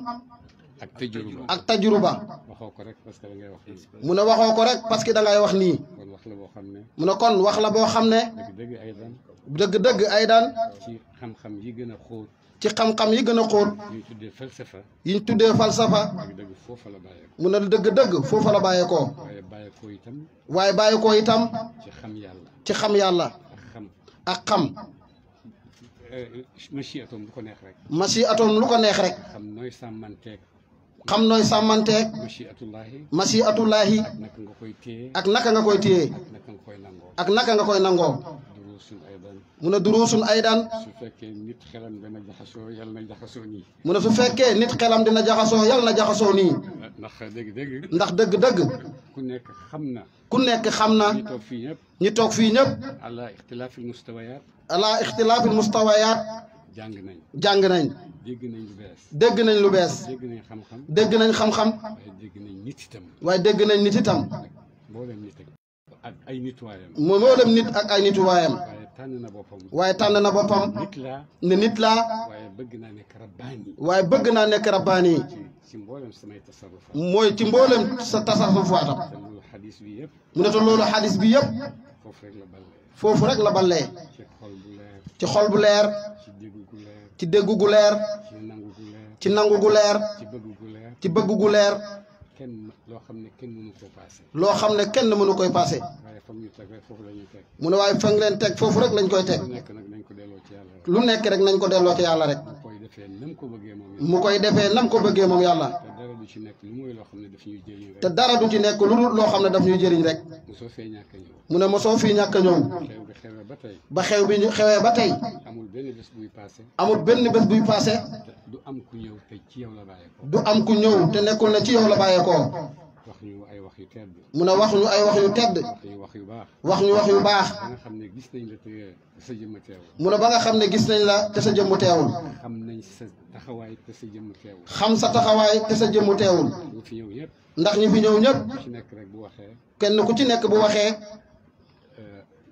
ak tajruba ak tajruba waxoo ko rek parce que da ngay wax nii mu ne waxoo ko rek parce que da ngay wax nii kon wax la boo xam ne mu ne kon wax la boo xam ne dëgg-dëgg ay daan dëgg-dëgg ay daan ci xam-xam yi gën a xóot ci xam-xam yi gën a xóot ñuy tuddee falsafa yiñ tuddee falsafa dëgg-dëgg foofa la bàyyeeko mu ne dëgg-dëgg foofa la bàyyeekoo waaye bàyyeekoo itam waaye bàyyeekoo itam ci xam yàlla ci xam yàlla ak xam ak xam machi atom lu ko neex rek machi atom lu ko neex rek xam nooy sàmmanteeg xam nooy sàmmanteeg machi atullahi machi atullahi naka nga koy téye ak naka nga koy téye naka nga koy nangoo ak naka nga koy nangoo mu ne duruusun aydan su fekkee nit xelam dana jaxasoo yàlla na jaxasoo nii. mu ne su fekkee nit xelam dina jaxasoo yàlla na jaxasoo nii. ndax dëgg-dëgg. ndax dëgg-dëgg. ku nekk xam na. ku nekk xam na. ñi toog fii ñëpp. ñi toog fii ñëpp. ala ixtilaafil mustawayaat. ala ixtilaafil mustawayaat. jàng nañ. jàng nañ. dégg nañ lu bees. dégg nañ lu bees. dégg nañ xam-xam. dégg nañ xam-xam. waaye dégg nañ nit itam. waaye dégg nañ nit itam. mboolem nit ak ay nituwaayam. mboolem nit ak ay nituwaayam. waaye tànn na boppam. waaye tànn na boppam. nit laa. ne nit laa. waaye bëgg naa nekk rabbaani. waaye bëgg naa nekk rabbaani. ci mboolem samay tasarrufaat. mooy ci mboolem sa tasarrufaatam. te loolu xadis bi yëpp. mu ne te loolu xadis bi yëpp. foofu rek la ballee. foofu rek la ballee. ci xol bu leer. ci xol bu leer. ci déggu gu leer. ci déggu gu leer. ci nangu gu leer. ci nangu gu leer. ci bëgg gu leer. ci bëgg gu leer. kenn loo xam ne kenn mënu koo paase. loo xam ne kenn mënu koy paase. waaye fa ñu teg rek foofu la ñuy teg. mu ne waaye fa leen teg foofu rek lañ koy teg. lu nekk nag nañ ko delloo ci yàlla rek. lu nekk rek nañ ko delloo ci yàlla rek. mu koy defee nam ko bëggee moom. mu koy defee nam ko bëggee moom yàlla. te dara du ci nekk lu mooy loo xam ne daf ñuy jëriñ rek. te dara du ci nekk lu dul loo xam ne daf ñuy jëriñ rek. mosoo fee ñàkk a ñëw. mu ne mosoo fii ñàkk a ñëw. xew bi xewee ba tey. ba xew bi xewee ba tey. amul benn bés buy paase. amul benn bés buy paase. du am ku ñëw te ci yow la bàyyeekoo. du am ku ñëw te nekkul ne ci yow la bàyyeekoo. wax ñu ay wax yu tedd. mu ne wax ñu ay wax yu tedd. wax yu baax. wax ñu wax yu baax. ba nga xam ne gis nañ la te sa jëmm teewul. mu ne ba nga xam ne gis nañ la te sa jëmm teewul. xam nañ sa taxawaay te sa jëmm teewul. xam sa taxawaay te sa jëmm teewul. ñu fi ñëw ñëpp. ndax ñi fi ñëw ñëpp. ku ci nekk rek bu waxee. kenn ku ci nekk bu waxee.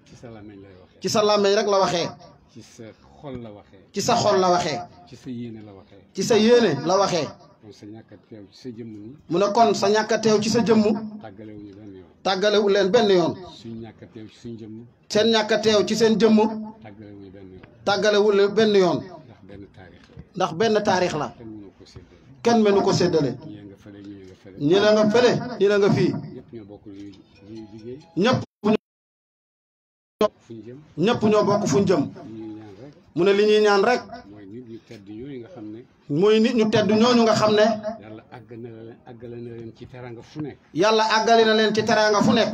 ci sa làmmiñ lay waxee. ci sa làmmiñ rek la waxee. ci sa xol la waxee. ci sa xol la waxee. ci sa yéene la waxee. ci sa yéene la waxee. kon sa ñàkk a teew ci sa jëmm ni. mu ne kon sa ñàkk a teew ci sa jëmm. tàggalewuñu benn yoon. tàggalewu leen benn yoon. suñ ñàkk a teew ci suñ jëmm. seen ñàkk a teew ci seen jëmm. tàggalewuñu benn yoon. tàggalewu leen benn yoon. ndax benn taarix la. ndax benn taarix la. kenn mënu ko séddale. kenn mënu ko séddale. ñii nga fële ñii nga fële. ñi la nga fële ñi la nga fii. ñëpp ñoo bokk lu ñuy liggéey. ñëpp fu ñu jëm. ñëpp ñoo bokk fu ñu jëm. li ñuy ñaan rek. mu ne li ñuy ñaan rek. mooy nit ñu tedd yooyu nga xam ne. muy nit ñu tedd ñooñu nga xam ne. yàlla àggale na leen ci teranga fu nekk. yàlla àggali na leen ci teraanga fu nekk.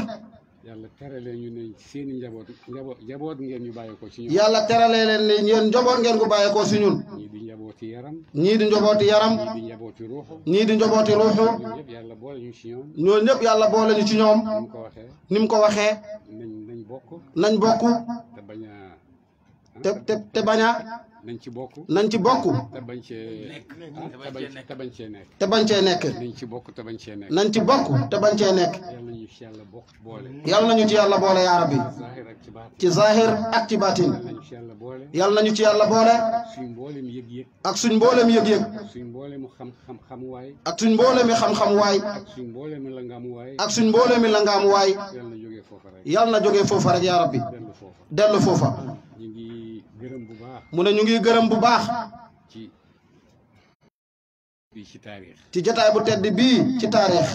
yàlla terale ñu ne seeni njaboot ngeen ñu bàyyeekoo ci ñun. yàlla teralee leen ne yéen njaboot ngeen ko bàyyeekoo si ñun. ñii di njabooti yaram. ñii di njabooti yaram. ñii di njabooti ruuxu. ñii di njabooti ruuxu. ñun ñëpp yàlla boole ñu ci ñoom. ñoo ñëpp yàlla boole ñu ci ñoom. ni mu ko waxee. ni mu ko waxee. nañ bokk. nañ bokk. te bañ a. te bañ a. nañ ci bokk. nañ ci bokk. te bañ cee nekk. te bañ cee nekk. te bañ cee nekk. nañ ci bokk te bañ cee nekk. nañ ci bokk te bañ cee nekk. yàlla nañu ci yàlla bokk boole. yàlla nañu ci yàlla boole yaa rabbi. zahir ak ci baat. ci zahir ak ci baatin. yàlla nañu ci yàlla boole. yàlla nañu ci yàlla boole. suñ mboolem yëg-yëg. ak suñ mboolem yëg-yëg. suñ mboolemu xam-xam waay. ak suñ mboolemi xam-xam waay. ak suñ mboolemi langaamu waay. ak suñ mboolemi langaamu waay. yàlla na jógee foofa rek. yàlla na jógee foofa rek yaa rabbi. dellu foofa. dellu foofa. ñu ngi gërëm bu baax. mu ne ñu ngi gërëm bu baax. ci bii ci taarix. ci jotaay bu tedd bii ci taarix.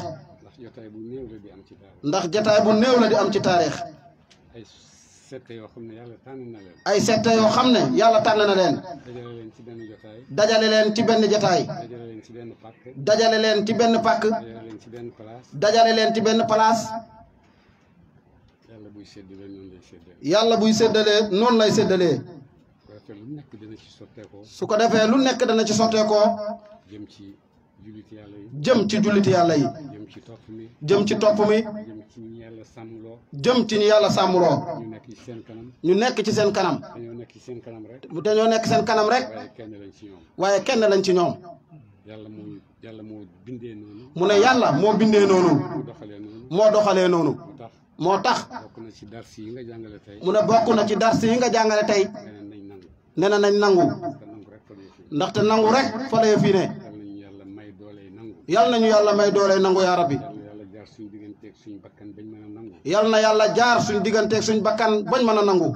ndax jotaay bu néew la di am ci taarix. ndax jotaay bu néew la di am ci taarix. ay sette yoo xam ne yàlla tànn na leen. ay sette yoo xam ne yàlla tànn na leen. dajale leen ci benn jotaay. dajale leen ci benn jotaay. dajale leen ci benn pàkk. dajale leen ci benn pàkk. dajale leen ci benn place. dajale leen ci benn place. yàlla buy séddale noonu lay séddale. yàlla buy séddalee noonu lay séddalee. su ko defee lu nekk dina ci sotteekoo. su ko defee lu nekk dana ci sotteekoo. jëm ci julliti yàlla yi. jëm ci julliti yàlla yi. jëm ci topp mi. jëm ci topp mi. jëm ci ñi yàlla sàmmloo. jëm ci ñi yàlla sàmmloo. ñu nekk ci seen kanam. ñu nekk ci seen kanam. dañoo nekk ci seen kanam rek. dañoo nekk seen kanam rek. waaye kenn lañ ci ñoom. waaye kenn lañ ci ñoom. yàlla moo bindee noonu. mu ne yàlla moo bindee noonu. moo doxalee noonu. moo doxalee noonu. moo tax. bokk na ci dars yi nga jàngale tey. mu ne bokk na ci dars yi nga jàngale tey. nañ nangu. nee na nañ nangu. ndaxte ndaxte nangu nangu rek fa rek fa lay fii ne. yàlla may doole nangu. yal nañu yàlla may doole nangu yaa rabbi. yàlla jaar suñu digganteeg suñu bakkan bañ mën a nangu. yal na yàlla jaar suñu digganteeg suñu bakkan bañ mën a nangu.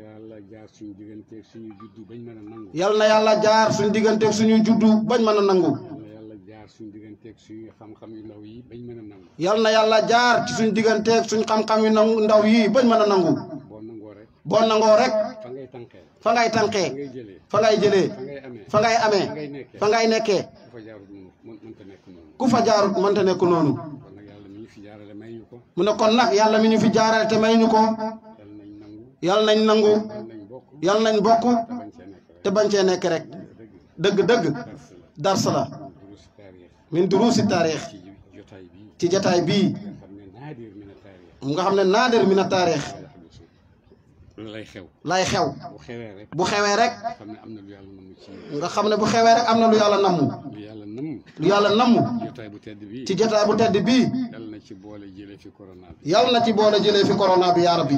yàlla jaar suñu digganteeg suñu juddu bañ mën a nangu. yal na yàlla jaar suñu digganteeg suñu juddu bañ mën a nangu. yàlla jaar suñu digganteeg suñu xam-xam yu ndaw yi bañ mën a nangu. yal na yàlla jaar ci suñu digganteeg suñu xam-xam yu ndaw yi bañ mën a nangu. boo nangoo rek. boo nangoo rek. fa ngay tànkee. fa ngay tànkee. fa ngay jëlee. fa ngay jëlee. fa ngay amee. fa ngay amee. fa ngay nekkee. ku fa jaarut mënta nekk noonu. ku fa jaarut mënta nekk noonu. kon nag yàlla mi ñu fi jaarale may ñu ko. mu ne kon nag yàlla mi ñu fi jaarale te may ñu ko. yàlla nañ nangu. yal nañ nangu yal nañ bokk te bañ cee nekk rek dëgg-dëgg dars la min duruusi taarix ci jataay bii nga xam ne naadir mina taarix lay xew bu xewee rek nga xam ne bu xewee rek am na lu yàlla namm lu yàlla namm ci jotaay bu tedd bii yàlla na ci boole jëlee fi corona bi yaa rabbi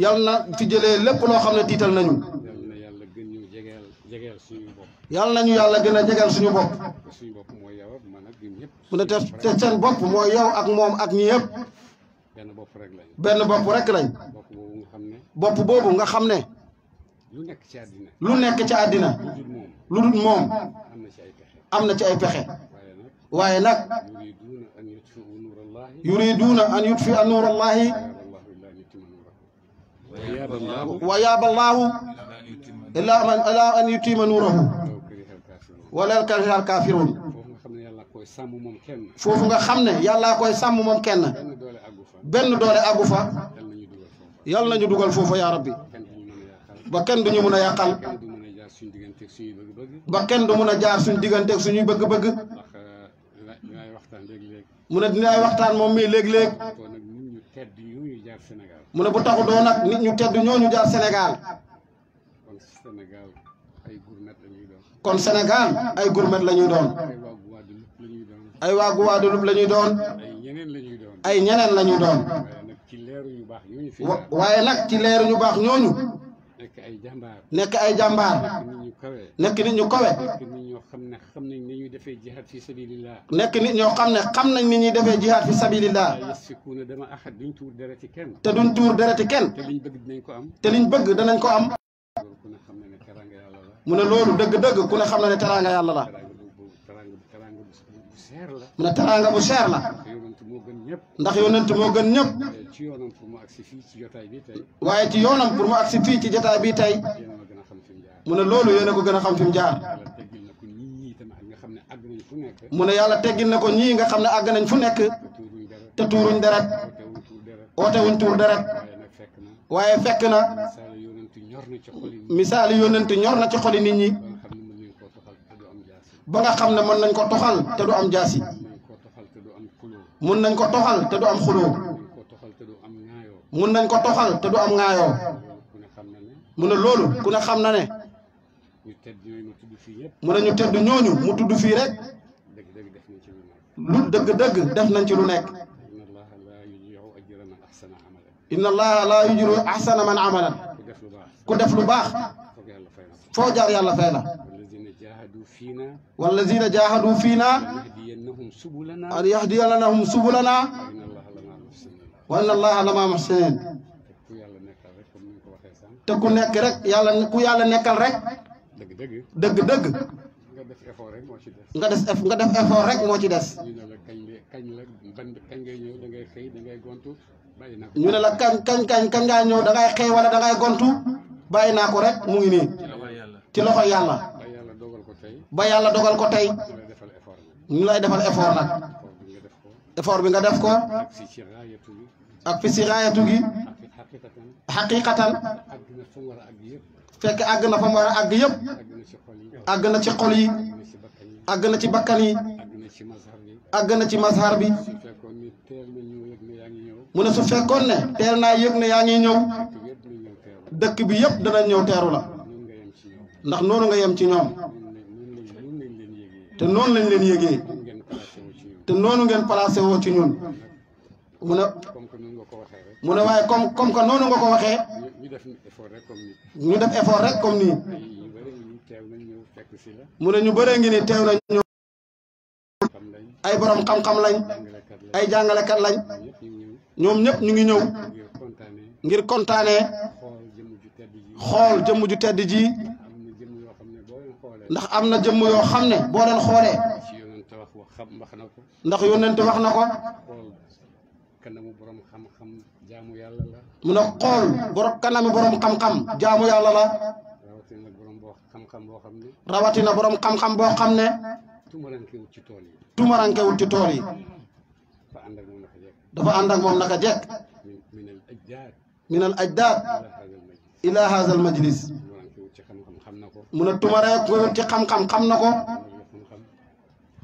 yàlla na fi jëlee lépp loo xam ne tiital nañu yàlla nañu yàlla gën a jegeel suñu bopp mu ne te seen bopp mooy yow ak moom ak ñi yëpp benn bopp rek lañ bopp boobu nga xam ne lu nekk ci àddina lu dul moom am na ci ay pexe waaye nag yuriduuna an yutfi a nuurallahi wa yaaba allaahu illaa an yutima nuurahu walaw kariha al-kaafiruun foofu nga xam ne yàllaa koy sàmm moom kenn benn doole àggu fa yàlla nañu dugal foofu yaa rabbi ba kenn duñu mën a yàqal ba kenn du mën a jaar suñ digganteeg suñuy bëgg-bëgg mu ne dinaay waxtaan moom mii léeg-léeg mu ne bu taxu doo nag nit ñu tedd ñooñu jaar Sénégal kon Sénégal ay gourmet la ñuy doon ay waa Guadeloupe la ñuy doon ay ñeneen la ñuy doon waaye nag ci leeru ñu baax ñooñu nekk ay jàmbaar nekk nit ñu kawe nekk nit ñoo xam ne xam nañ ni ñuy defee jihaad fi sabilillah te duñ tuur dereti kenn te liñ bëgg danañ ko am mu ne loolu dëgg-dëgg ku ne xam na ne teraanga yàlla la mu ne teraanga bu cher la ndax yonent moo gën ñëpp waaye ci yoonam pour mu agsi fii ci jotaay bi tey mu ne loolu yéen a ko gën a xam fi mu jaar mu ne yàlla teggil na ko ñii nga xam ne àgg nañ fu nekk te tuuruñ deret ootewuñ tuur deret waaye fekk na misaali yonent ñor na ci xoli nit ñi ba nga xam ne mën nañ ko toxal te du am jaasi mun nañ ko toxal te du am xuloo mun nañ ko toxal te du am ŋaayoo mu ne loolu ku ne xam na ne mu ne ñu tedd ñooñu mu tudd fii rek lu dëgg-dëgg def nañ ci lu nekk inna allaha la yujru ahsana man amalan ku def lu baax foo jaar yàlla fay la wallazina jahadu fiina an yahdiyannahum subulana wa inna allaha lama muhsinin te ku nekk rek yàlla ku yàlla nekkal rek dëgg-dëgg nga def effort rek moo ci des ñu ne la kañ ngaa ñëw da ngay xëy wala da ngay gontu bàyyi naa ko rek mu ngi nii ci loxo yàlla ba yàlla dogal ko tey ñu lay defal effort nag effort bi nga def ko ak fi si raayatu gi xaqiqatan fekk àgg na fa mu war a àgg yëpp àgg na ci xol yi àgg na ci bakkan yi àgg na ci mazhar bi mu ne su fekkoon ne teel naa yëg ne yaa ngi ñëw dëkk bi yëpp dana ñëw teeru la ndax noonu nga yem ci ñoom te noonu lañ leen yégee te noonu ngeen placé woo ci ñun mu ne waaye comme que noonu nga ko waxee ñu def effort rek comme nii mu ne ñu bëree ngi ni teew nañ ñëw ay borom xam-xam lañ ay jàngalekat lañ ñoom ñëpp ñu ngi ñëw ngir kontaanee xool jëmm ju tedd ji ndax am na jëmm yoo xam ne boo leen xoolee ndax yónnent wax na ko mu ne xool kanami borom xam-xam jaamu yàlla la rawatina borom xam-xam boo xam ne tumarankewut ci tool yi dafa ànd ak moom naka jekk min al ajdaad ila haza al majlis mu ne tumaree ko ci xam-xam xam na ko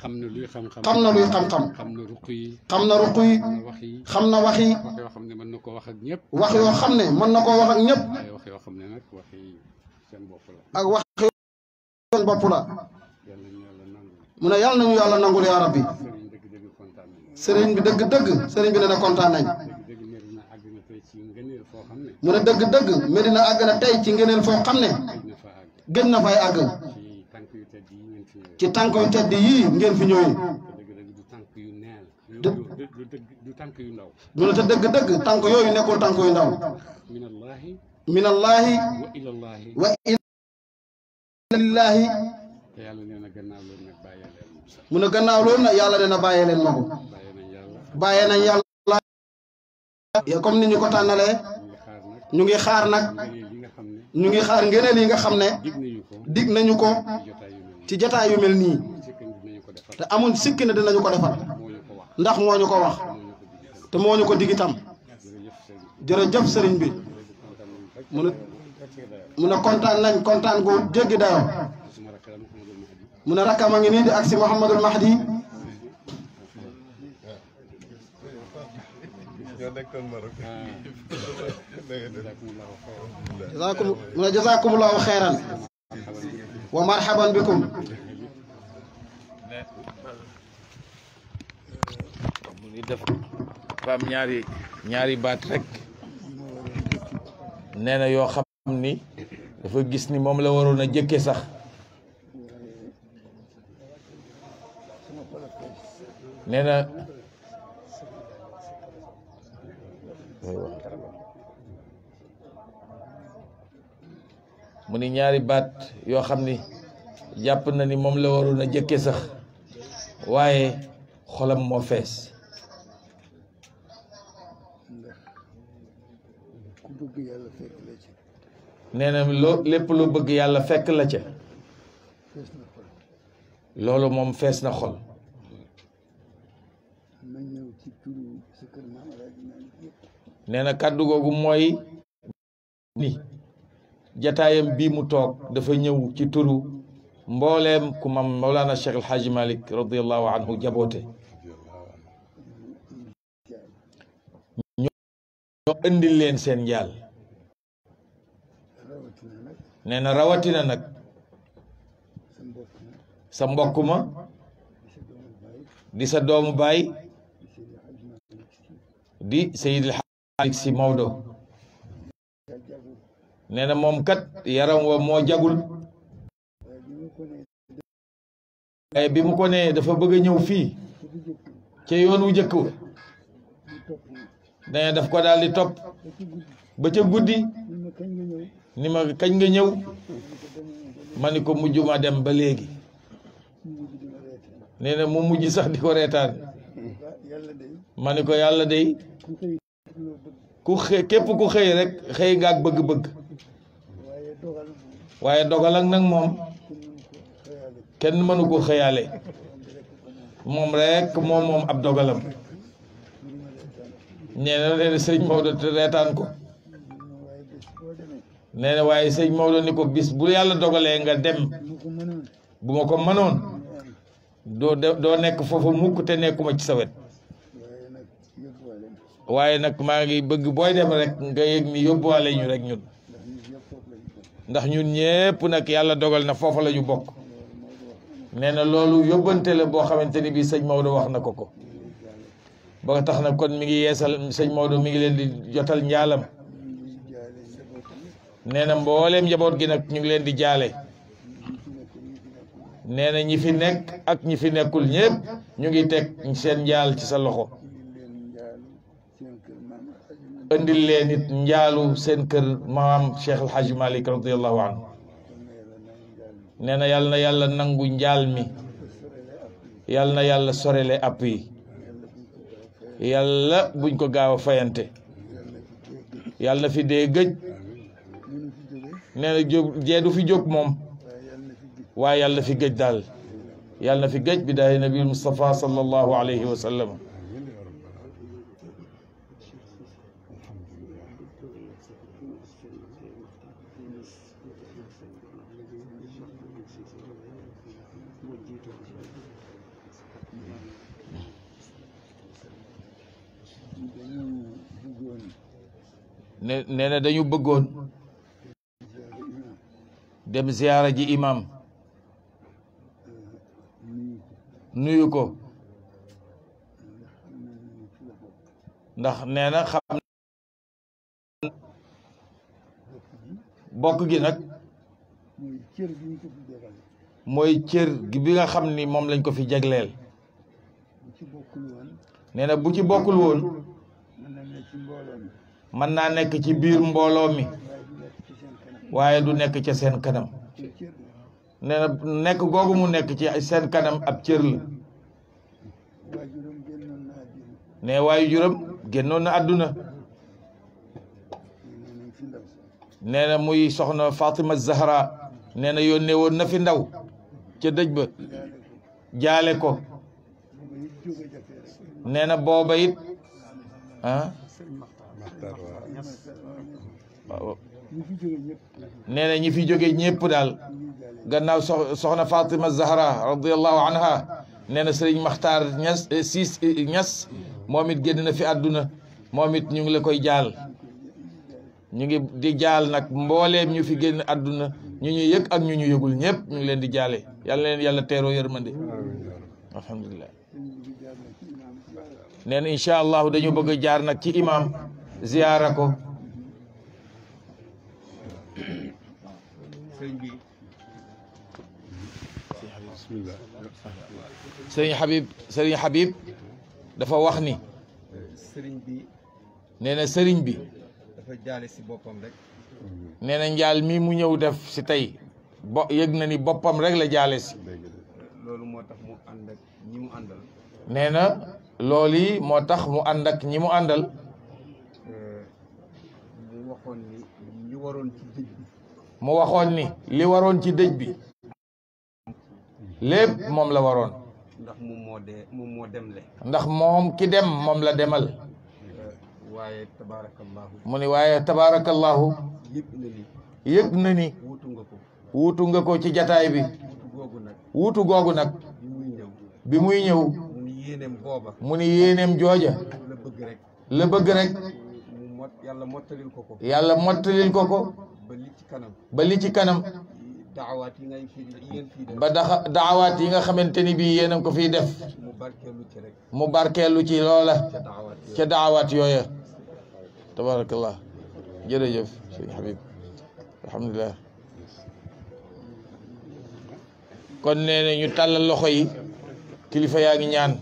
xam na luy xam-xam xam na luy xam-xam xam na ruq yi xam na ruq yi wax yi xam na wax yi wax yoo xam ne mën na koo wax ak ñëpp wax yoo xam ne mën na koo wax ak ñëpp waaye wax yoo xam ne nag wax yi seen bopp la ak wax seen bopp la mu ne yàlla nañu yàlla nangul yaa rabbi sëriñ bi dëgg-dëgg sëriñ bi ne na kontaan nañ mu ne dëgg-dëgg Medina àgg na tey ci ngeneen foo xam ne gëj na fay àgg ci tànk yu tedd yii ngeen fi ñëwee du tànk yu ndaw mu ne te dëgg-dëgg tànk yooyu nekkul tànk yu ndaw minallahi wa ilallaahi te yàlla nee na gannaaw loolu nag bàyyee leen mu ne gannaaw loolu nag yàlla dina bàyyee leen ma ko bàyyee nañ yàlla comme ni ñu ko tànnalee ñu ngi xaar nag ñu ngi xaar ngëneel yi nga xam ne dig nañu ko ci jotaay yu mel nii te amuñ sikki ne dinañu ko defal ndax moo ñu ko wax te moo ñu ko dig itam jërëjëf sëriñ bi mu ne kontaan nañ kontaan gu jéggi dayoo mu ne rakkam a ngi nii di ak si Mouhamadul Mahdi mu ne jazakumullahu xeyran wa marhaban bikum mu ngi def faam ñaari baat rek nee na yoo xam ni dafa gis ni moom la waroon a jëkke sax nee na mu ni ñaari baat yoo xam ni jàpp na ni moom la waroon a jëkke sax waaye xolam moo fees nee na lépp lu bëgg yàlla fekk la ca loolu moom fees na xol nee na kàddu googu mooy ni jataayam bii mu toog dafa ñëw ci turu mbooleem ku mam Mawlana Cheikh El Hadji Malick radiallahu anhu jaboote ñoo indil leen seen njaal nee na rawatina nag sa mbokk ma di sa doomu baay di Seydil Malick Sy Maodo nee na moom kat yaram wa moo jagul waaye bi mu ko ne dafa bëgg a ñëw fii ca yoon wu jëkk nee daf ko daal di topp ba ca guddi ni ma kañ nga ñëw ma ni ko mujj ma dem ba léegi nee na mu mujj sax di ko reetaan ma ni ko yàlla day ku xëy képp ku xëy rek xëy nga ak bëgg-bëgg waaye dogal ak nag moom kenn mënu ko xëyaale moom rek moom ab dogalam nee na sëñ Maodo te reetaan ko nee na waaye sëñ Maodo ni ko bis bu yàlla dogalee nga dem bu ma ko mënoon doo nekk foofu mukk te nekkuma ci sa wet waaye nag maa ngi bëgg booy dem rek nga yëg ni yóbbuwaale ñu rek ñun ndax ñun ñépp nag yàlla dogal na foofa la ñu bokk nee na loolu yóbbante la boo xamante ni bii sëñ Maodo wax na ko ko ba tax na kon mi ngi yeesal sëñ Maodo mi ngi leen di jotal njaalam nee na mbooleem njaboot gi nag ñu ngi leen di jaale nee na ñi fi nekk ak ñi fi nekkul ñépp ñu ngi teg seen njaal ci sa loxo indil leen it njaalu seen kër maam Cheikh El Hadji Malick radiallahu anhu nee na yàlla nangu njaal mi yàlla na yàlla sorele app yi yàlla buñ ko gaaw a fayante yàlla na fi dee gëj nee na jee du fi jóg moom waaye yàlla na fi gëj daal yàlla na fi gëj bi daay nabi Mustafa sallallahu alayhi wa sallam nee na dañu bëggoon dem ziyaara ji imam nuyu ko ndax nee na xam bokk gi nag mooy cër gi bi nga xam ni moom lañ ko fi jagleel nee na bu ci bokkul woon mën naa nekk ci biir mbooloo mi waaye du nekk ca seen kanam nee na nekk googu mu nekk ci seen kanam ab cër la ne waayu juram génnoon na àdduna nee na muy soxna Fatima Zahra nee na yónnee woon na fi ndaw ca dëj ba jaale ko nee na booba it nee na ñi fi jóge ñëpp daal gannaaw soxna Fatima Zahra radiyallahu anha nee na sëriñ Maxtaar Ñas moom it génn na fi àdduna moom it ñu ngi la koy jaal ñu ngi di jaal nag mbooleem ñu fi génn àdduna ñu ñu yëg ak ñu ñu yëgul ñëpp ñu ngi leen di jaale yàlla leen yàlla teeroo yërmande alhamdulilah nee na incha allahu dañu bëgg a jaar nag ci imam ziyaara ko sëriñ Habib dafa wax ni sëriñ bi nee na sëriñ bi dafa jaale si boppam rek. nee na njaal mi mu ñëw def si tey yëg na ni boppam rek la jaale si loolu moo tax mu ànd ak ñi mu àndal. nee na loolu yi moo tax mu ànd ak ñi mu àndal mu waxoon ni li waroon ci dëj bi. mu waxoon ni li waroon ci dëj bi lépp moom la waroon ndax moom moo demle. ndax moom ki dem moom la demal waaye tabaarakallahu. mu ni waaye tabaarakallahu yëg na ni wuutu nga ko ci jataay bi wuutu googu nag bi muy ñëw mu ni yéeneem jooja la bëgg rek yàlla mottalil ko ko ba li ci kanam ba daawaat yi nga xamante ni bii yéen a ko fiy def mu barkeelu ci loola ca daawaat yooya tabarakallah jërëjëf sëñ Habib alhamdulilah kon nee na ñu tàllal loxo yi kilifa yaa ngi ñaan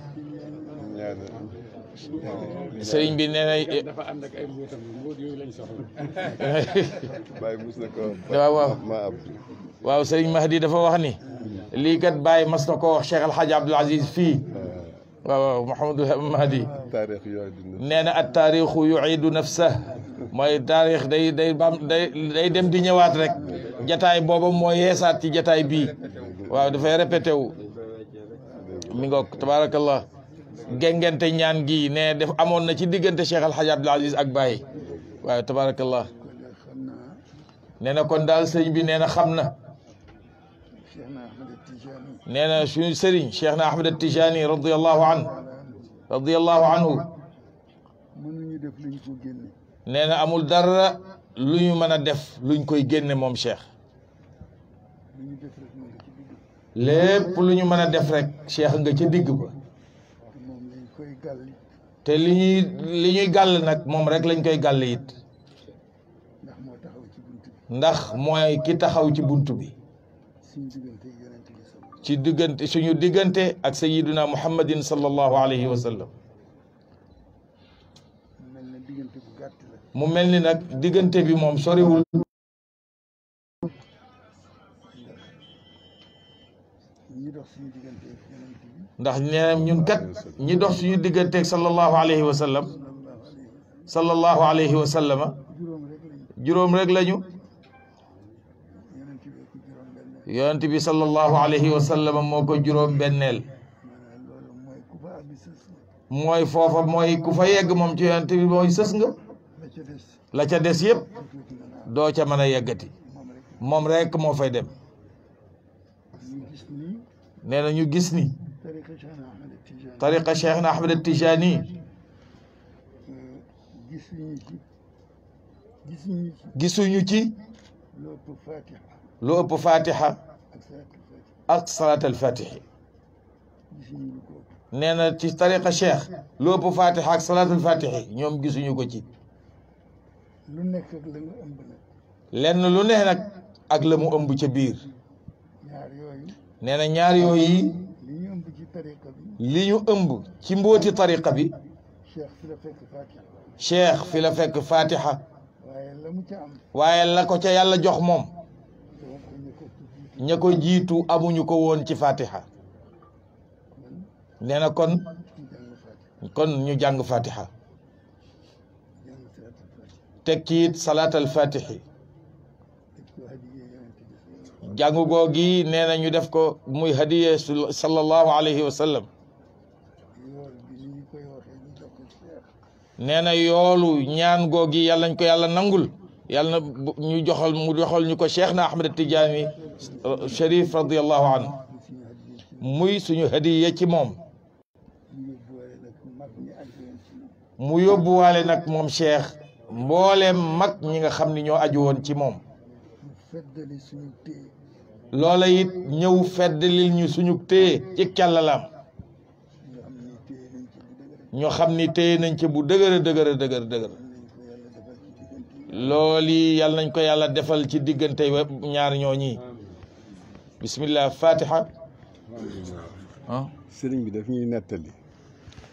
sëriñ bi nee na dafa ànd ak ay mbootam mboot yooyu lañ soxla. waaw sëriñ Mahdi dafa wax ni lii kat Baye mas na ko wax Cheikh El Hadj Abdoul Aziz fii waaw Mouhamadul Mahdi nee na at taarixu yuidu nafsah mooy taarix day dem di ñëwaat rek jataay booba mooy yeesaat ci jataay bii waaw dafay répété wu mi ngoog tabaarakallah gengente ñaan gi ne def amoon na ci diggante Cheikh El Hadj Abdoul Aziz ak Baye waaw tabaarakallah nee na kon daal sëriñ bi nee na xam na nee na suñu sëriñ Cheikh na Ahmed Tijani radiyallahu anhu nee na amul dara lu ñu mën a def luñ koy génne moom Cheikh lépp lu ñu mën a def rek Cheikh nga ca digg ba te li ñuy gàll nag moom rek lañ koy gàll it ndax mooy ki taxaw ci bunt bi ci diggante suñu diggante ak sayyiduna muhammadin sallallahu alayhi wa sallam mu mel ni nag diggante bi moom soriwul ndax ñeneen ñun kat ñi dox suñu digganteeg sallallahu alayhi wa sallam juróom rek lañu yonent bi sallallahu alayhi wa sallam moo ko juróom benneel mooy foofa mooy ku fa yegg moom ci yonent bi mooy sës nga la ca des yëpp doo ca mën a yeggati moom rek moo fay dem nee na ñu gis ni tariqa Cheikh na Ahmed Tijani gisuñu ci lu ëpp fatiha ak salaatal fatihi nee na ci tariqa cheikh lu ëpp fatiha ak salaatal fatihi ñoom gisuñu ko ci lenn lu ne nag ak la mu ëmb ca biir nee na ñaar yooyu li ñu ëmb ci mbooti tariqa bi cheikh fi la fekk fatiha waaye la ko ca yàlla jox moom ña ko jiitu amuñu ko woon ci fatiha nee na kon ñu jàng fatiha teg ci it salaatal fatihi jàngu googi nee na ñu def ko muy hadiya sallallahu alayhi wa sallam nee na yoolu ñaan googi yàlla nañ ko yàlla nangul yàlla na ñu joxal ñu ko Cheikh na Ahmed Tidiane Cherif radiyallahu anhu muy suñu hadiya ci moom mu yóbbuwaale nag moom Cheikh mbooleem mag ñi nga xam ni ñoo aju woon ci moom loola it ñëw feddalil ñu suñu téye ci càllalaam ñoo xam ni téye nañ ci bu dëgër dëgër looli yàlla nañ ko yàlla defal ci diggante ñaar ñooñi bismillah fatiha sëriñ bi daf ñuy nettali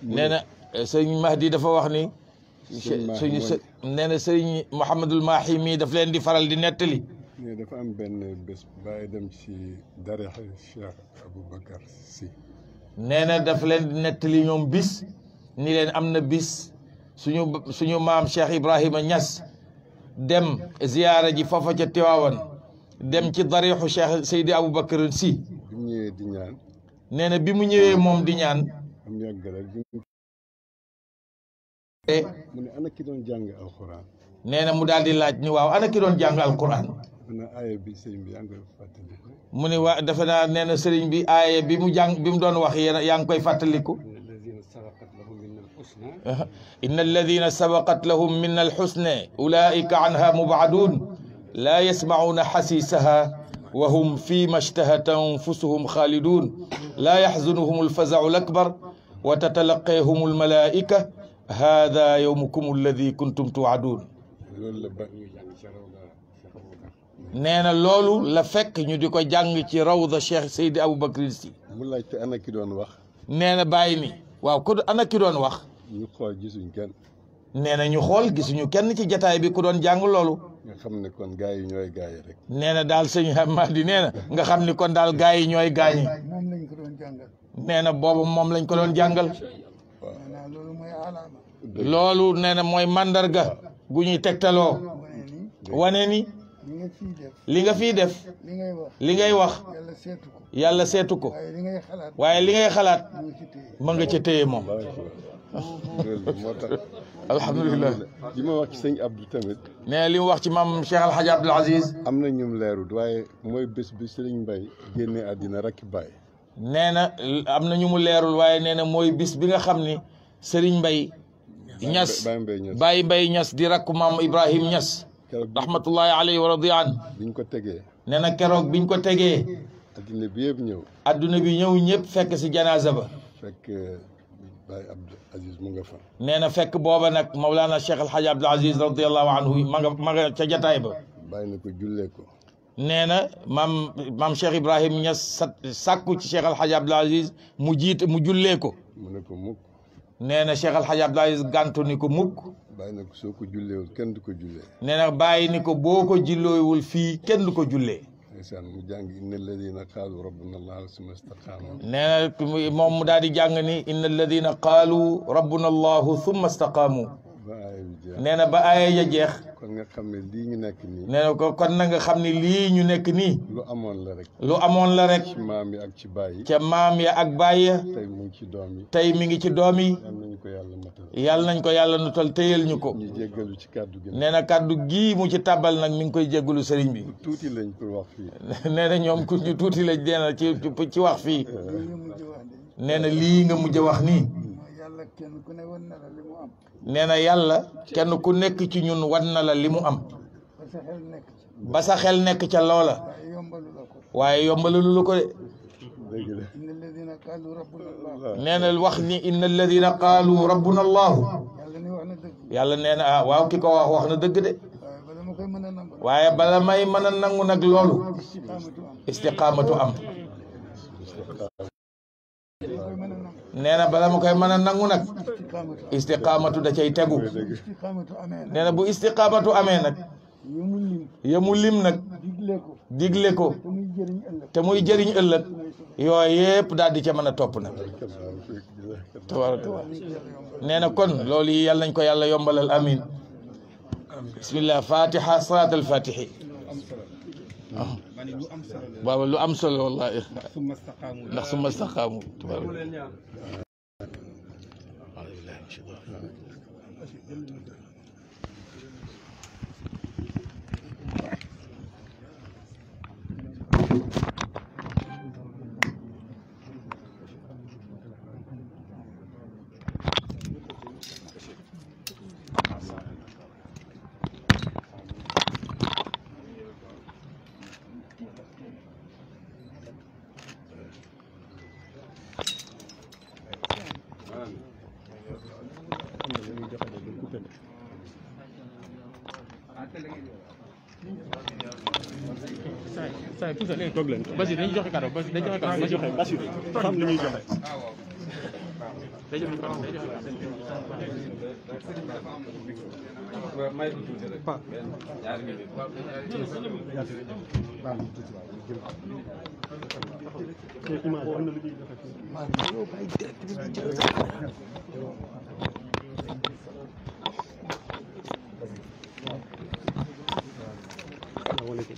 nee na sëriñ Mahdi dafa wax ni suñu nee na sëriñ Mouhamadul Mahi mii daf leen di faral di nettali ne dafa am benn bés bàyyi dem ci dara Cheikh Aboubacar Sy nee na daf leen di nettali ñoom bis ni leen am na bis suñu maam Cheikh Ibrahima Niass dem ziyaara ji foofa ca Tiwaawan dem ci darixu Cheikh Seydi Aboubacar Sy bi mu ñëwee di ñaan nee na bi mu ñëwee moom di ñaan am yàgg rek mu ne ana ki doon jàng alquran nee na mu daal di laaj ni waaw ana ki doon jàng alquran na aaya bi sëriñ bi yaa ngi koy fàttali mu ne waa dafa naa nee na sëriñ bi aaya bi mu jàng bi mu doon wax yaa ngi koy fàttaliku inna alladina sabaqat lahum min alxusne ulaika anha mubaadun laa yasmacuuna xasiisaha wa hum fi ma shtahat anfusuhum xaalidun laa yaxzunuhum alfazacu alakbar wa tatalaqeehum almalaika hada yowmukum alladi kuntum tuwaadun nee na loolu la fekk ñu di ko jàng ci rawda Cheikh Seydi Aboubacar Sy mu laajte ana ki doon wax nee na bàyyi ni waaw ku ana ki doon wax ñu xool gisuñ kenn nee na ñu xool gisuñu kenn ci jataay bi ku doon jàng loolu nga xam ne kon gaa yi ñooy gaa yi rek nee na daal sëñ Hamadi nee na nga xam ni kon daal gaa yi ñooy gaañi nee na boobu moom lañ ko doon jàngal loolu nee na mooy mandarga gu ñuy tegtaloo wane ni li nga fii def li ngay wax yàlla seetu ko waaye li ngay xalaat ma nga ca téye moom moo tax alhamdulilah li ma wax ci sëñ Abdou tamit nee li mu wax ci maam Cheikh Al Hadj Abdoul Aziz am na ñum leerut waaye mooy bés bi sëriñ Mbay génne àddina rakki Baay nee na am na ñu mu leerul waaye nee na mooy bis bi nga xam ni sëriñ Mbay Ñas Baye Mbay Ñas di rakku maam Ibrahim Ñas rahmatullahi alayhi wa radiya an biñ ko tegee nee na keroog biñ ko tegee adduna bi yëpp ñëw adduna bi ñëw ñëpp fekk si janaasa ba fekk Baye Abdou Aziz mu nga fa nee na fekk booba nag Mawlana Cheikh El Hadj Abdoul Aziz radiallahu anhu ma nga ca jataay ba bàyyi na ko jullee ko nee na maam Cheikh Ibrahim Niass sàkku ci Cheikh El Hadj Abdoul Aziz mu jullee ko mu ne ko mukk nee na Cheikh El Hadj Abdoul Aziz gàntu ni ko mukk bàyyi na ko soo ko julleewul kenn du ko jullee nee na bàyyi ni ko boo ko julloowul fii kenn du ko jullee ndeysaan mu jàng inna alladina qaalu rabbuna allah summa istaqaamu nee na moom mu daal di jàng ni inna alladina qaalu rabbuna allahu thumma istaqaamu nee na ba aaya ja jeex kon nga xam ne lii ñu nekk nii nee na ko kon na nga xam ne lii ñu nekk nii lu amoon la rek lu amoon la rek ci maam yi ak ci baay yi ca maam ya ak baay ya tey mu ngi ci doom yi tey mi ngi ci doom yi yal nañu ko yàlla matal yàlla nañ ko yàlla nutal téyel ñu ko ñu jéggalu ci kàddu gi nee na kàddu gii mu ci tàbbal nag mi ngi koy jéggalu sëriñ bi tuuti lañ pour wax fii nee na ñoom ku ñu tuuti lañ nee na ci wax fii nee na lii nga mujj a wax nii nee na yàlla kenn ku nekk ci ñun wan na la li mu am ba sa xel nekk ca loola waaye yombalu la ko de nee na wax ni inna alladina qaalu rabbuna allahu yàlla nee na ah waaw ki ko wax na dëgg de waaye bala may mën a nangu nag loolu istiqaamatu am nee na bala ma koy mën a nangu nag istiqaamatu da cay tegu nee na bu istiqaamatu amee nag yamu lim nag digle ko te muy jëriñ ëllëg yooyu yëpp daal di ca mën a topp nag tabaraka nee na kon loolu yi yàlla nañ ko yàlla yombalal amin bismillah fatiha salaat al fatihi baba lu am solo wallahi ndax summa istaqaamu tabaraka saa tout ça léegi toog leen Basi dañuy joxe cadeau Basi dañuy joxe cadeau Basi xam li ñuy joxe day joxe cadeau day joxe Salaamaaleykum.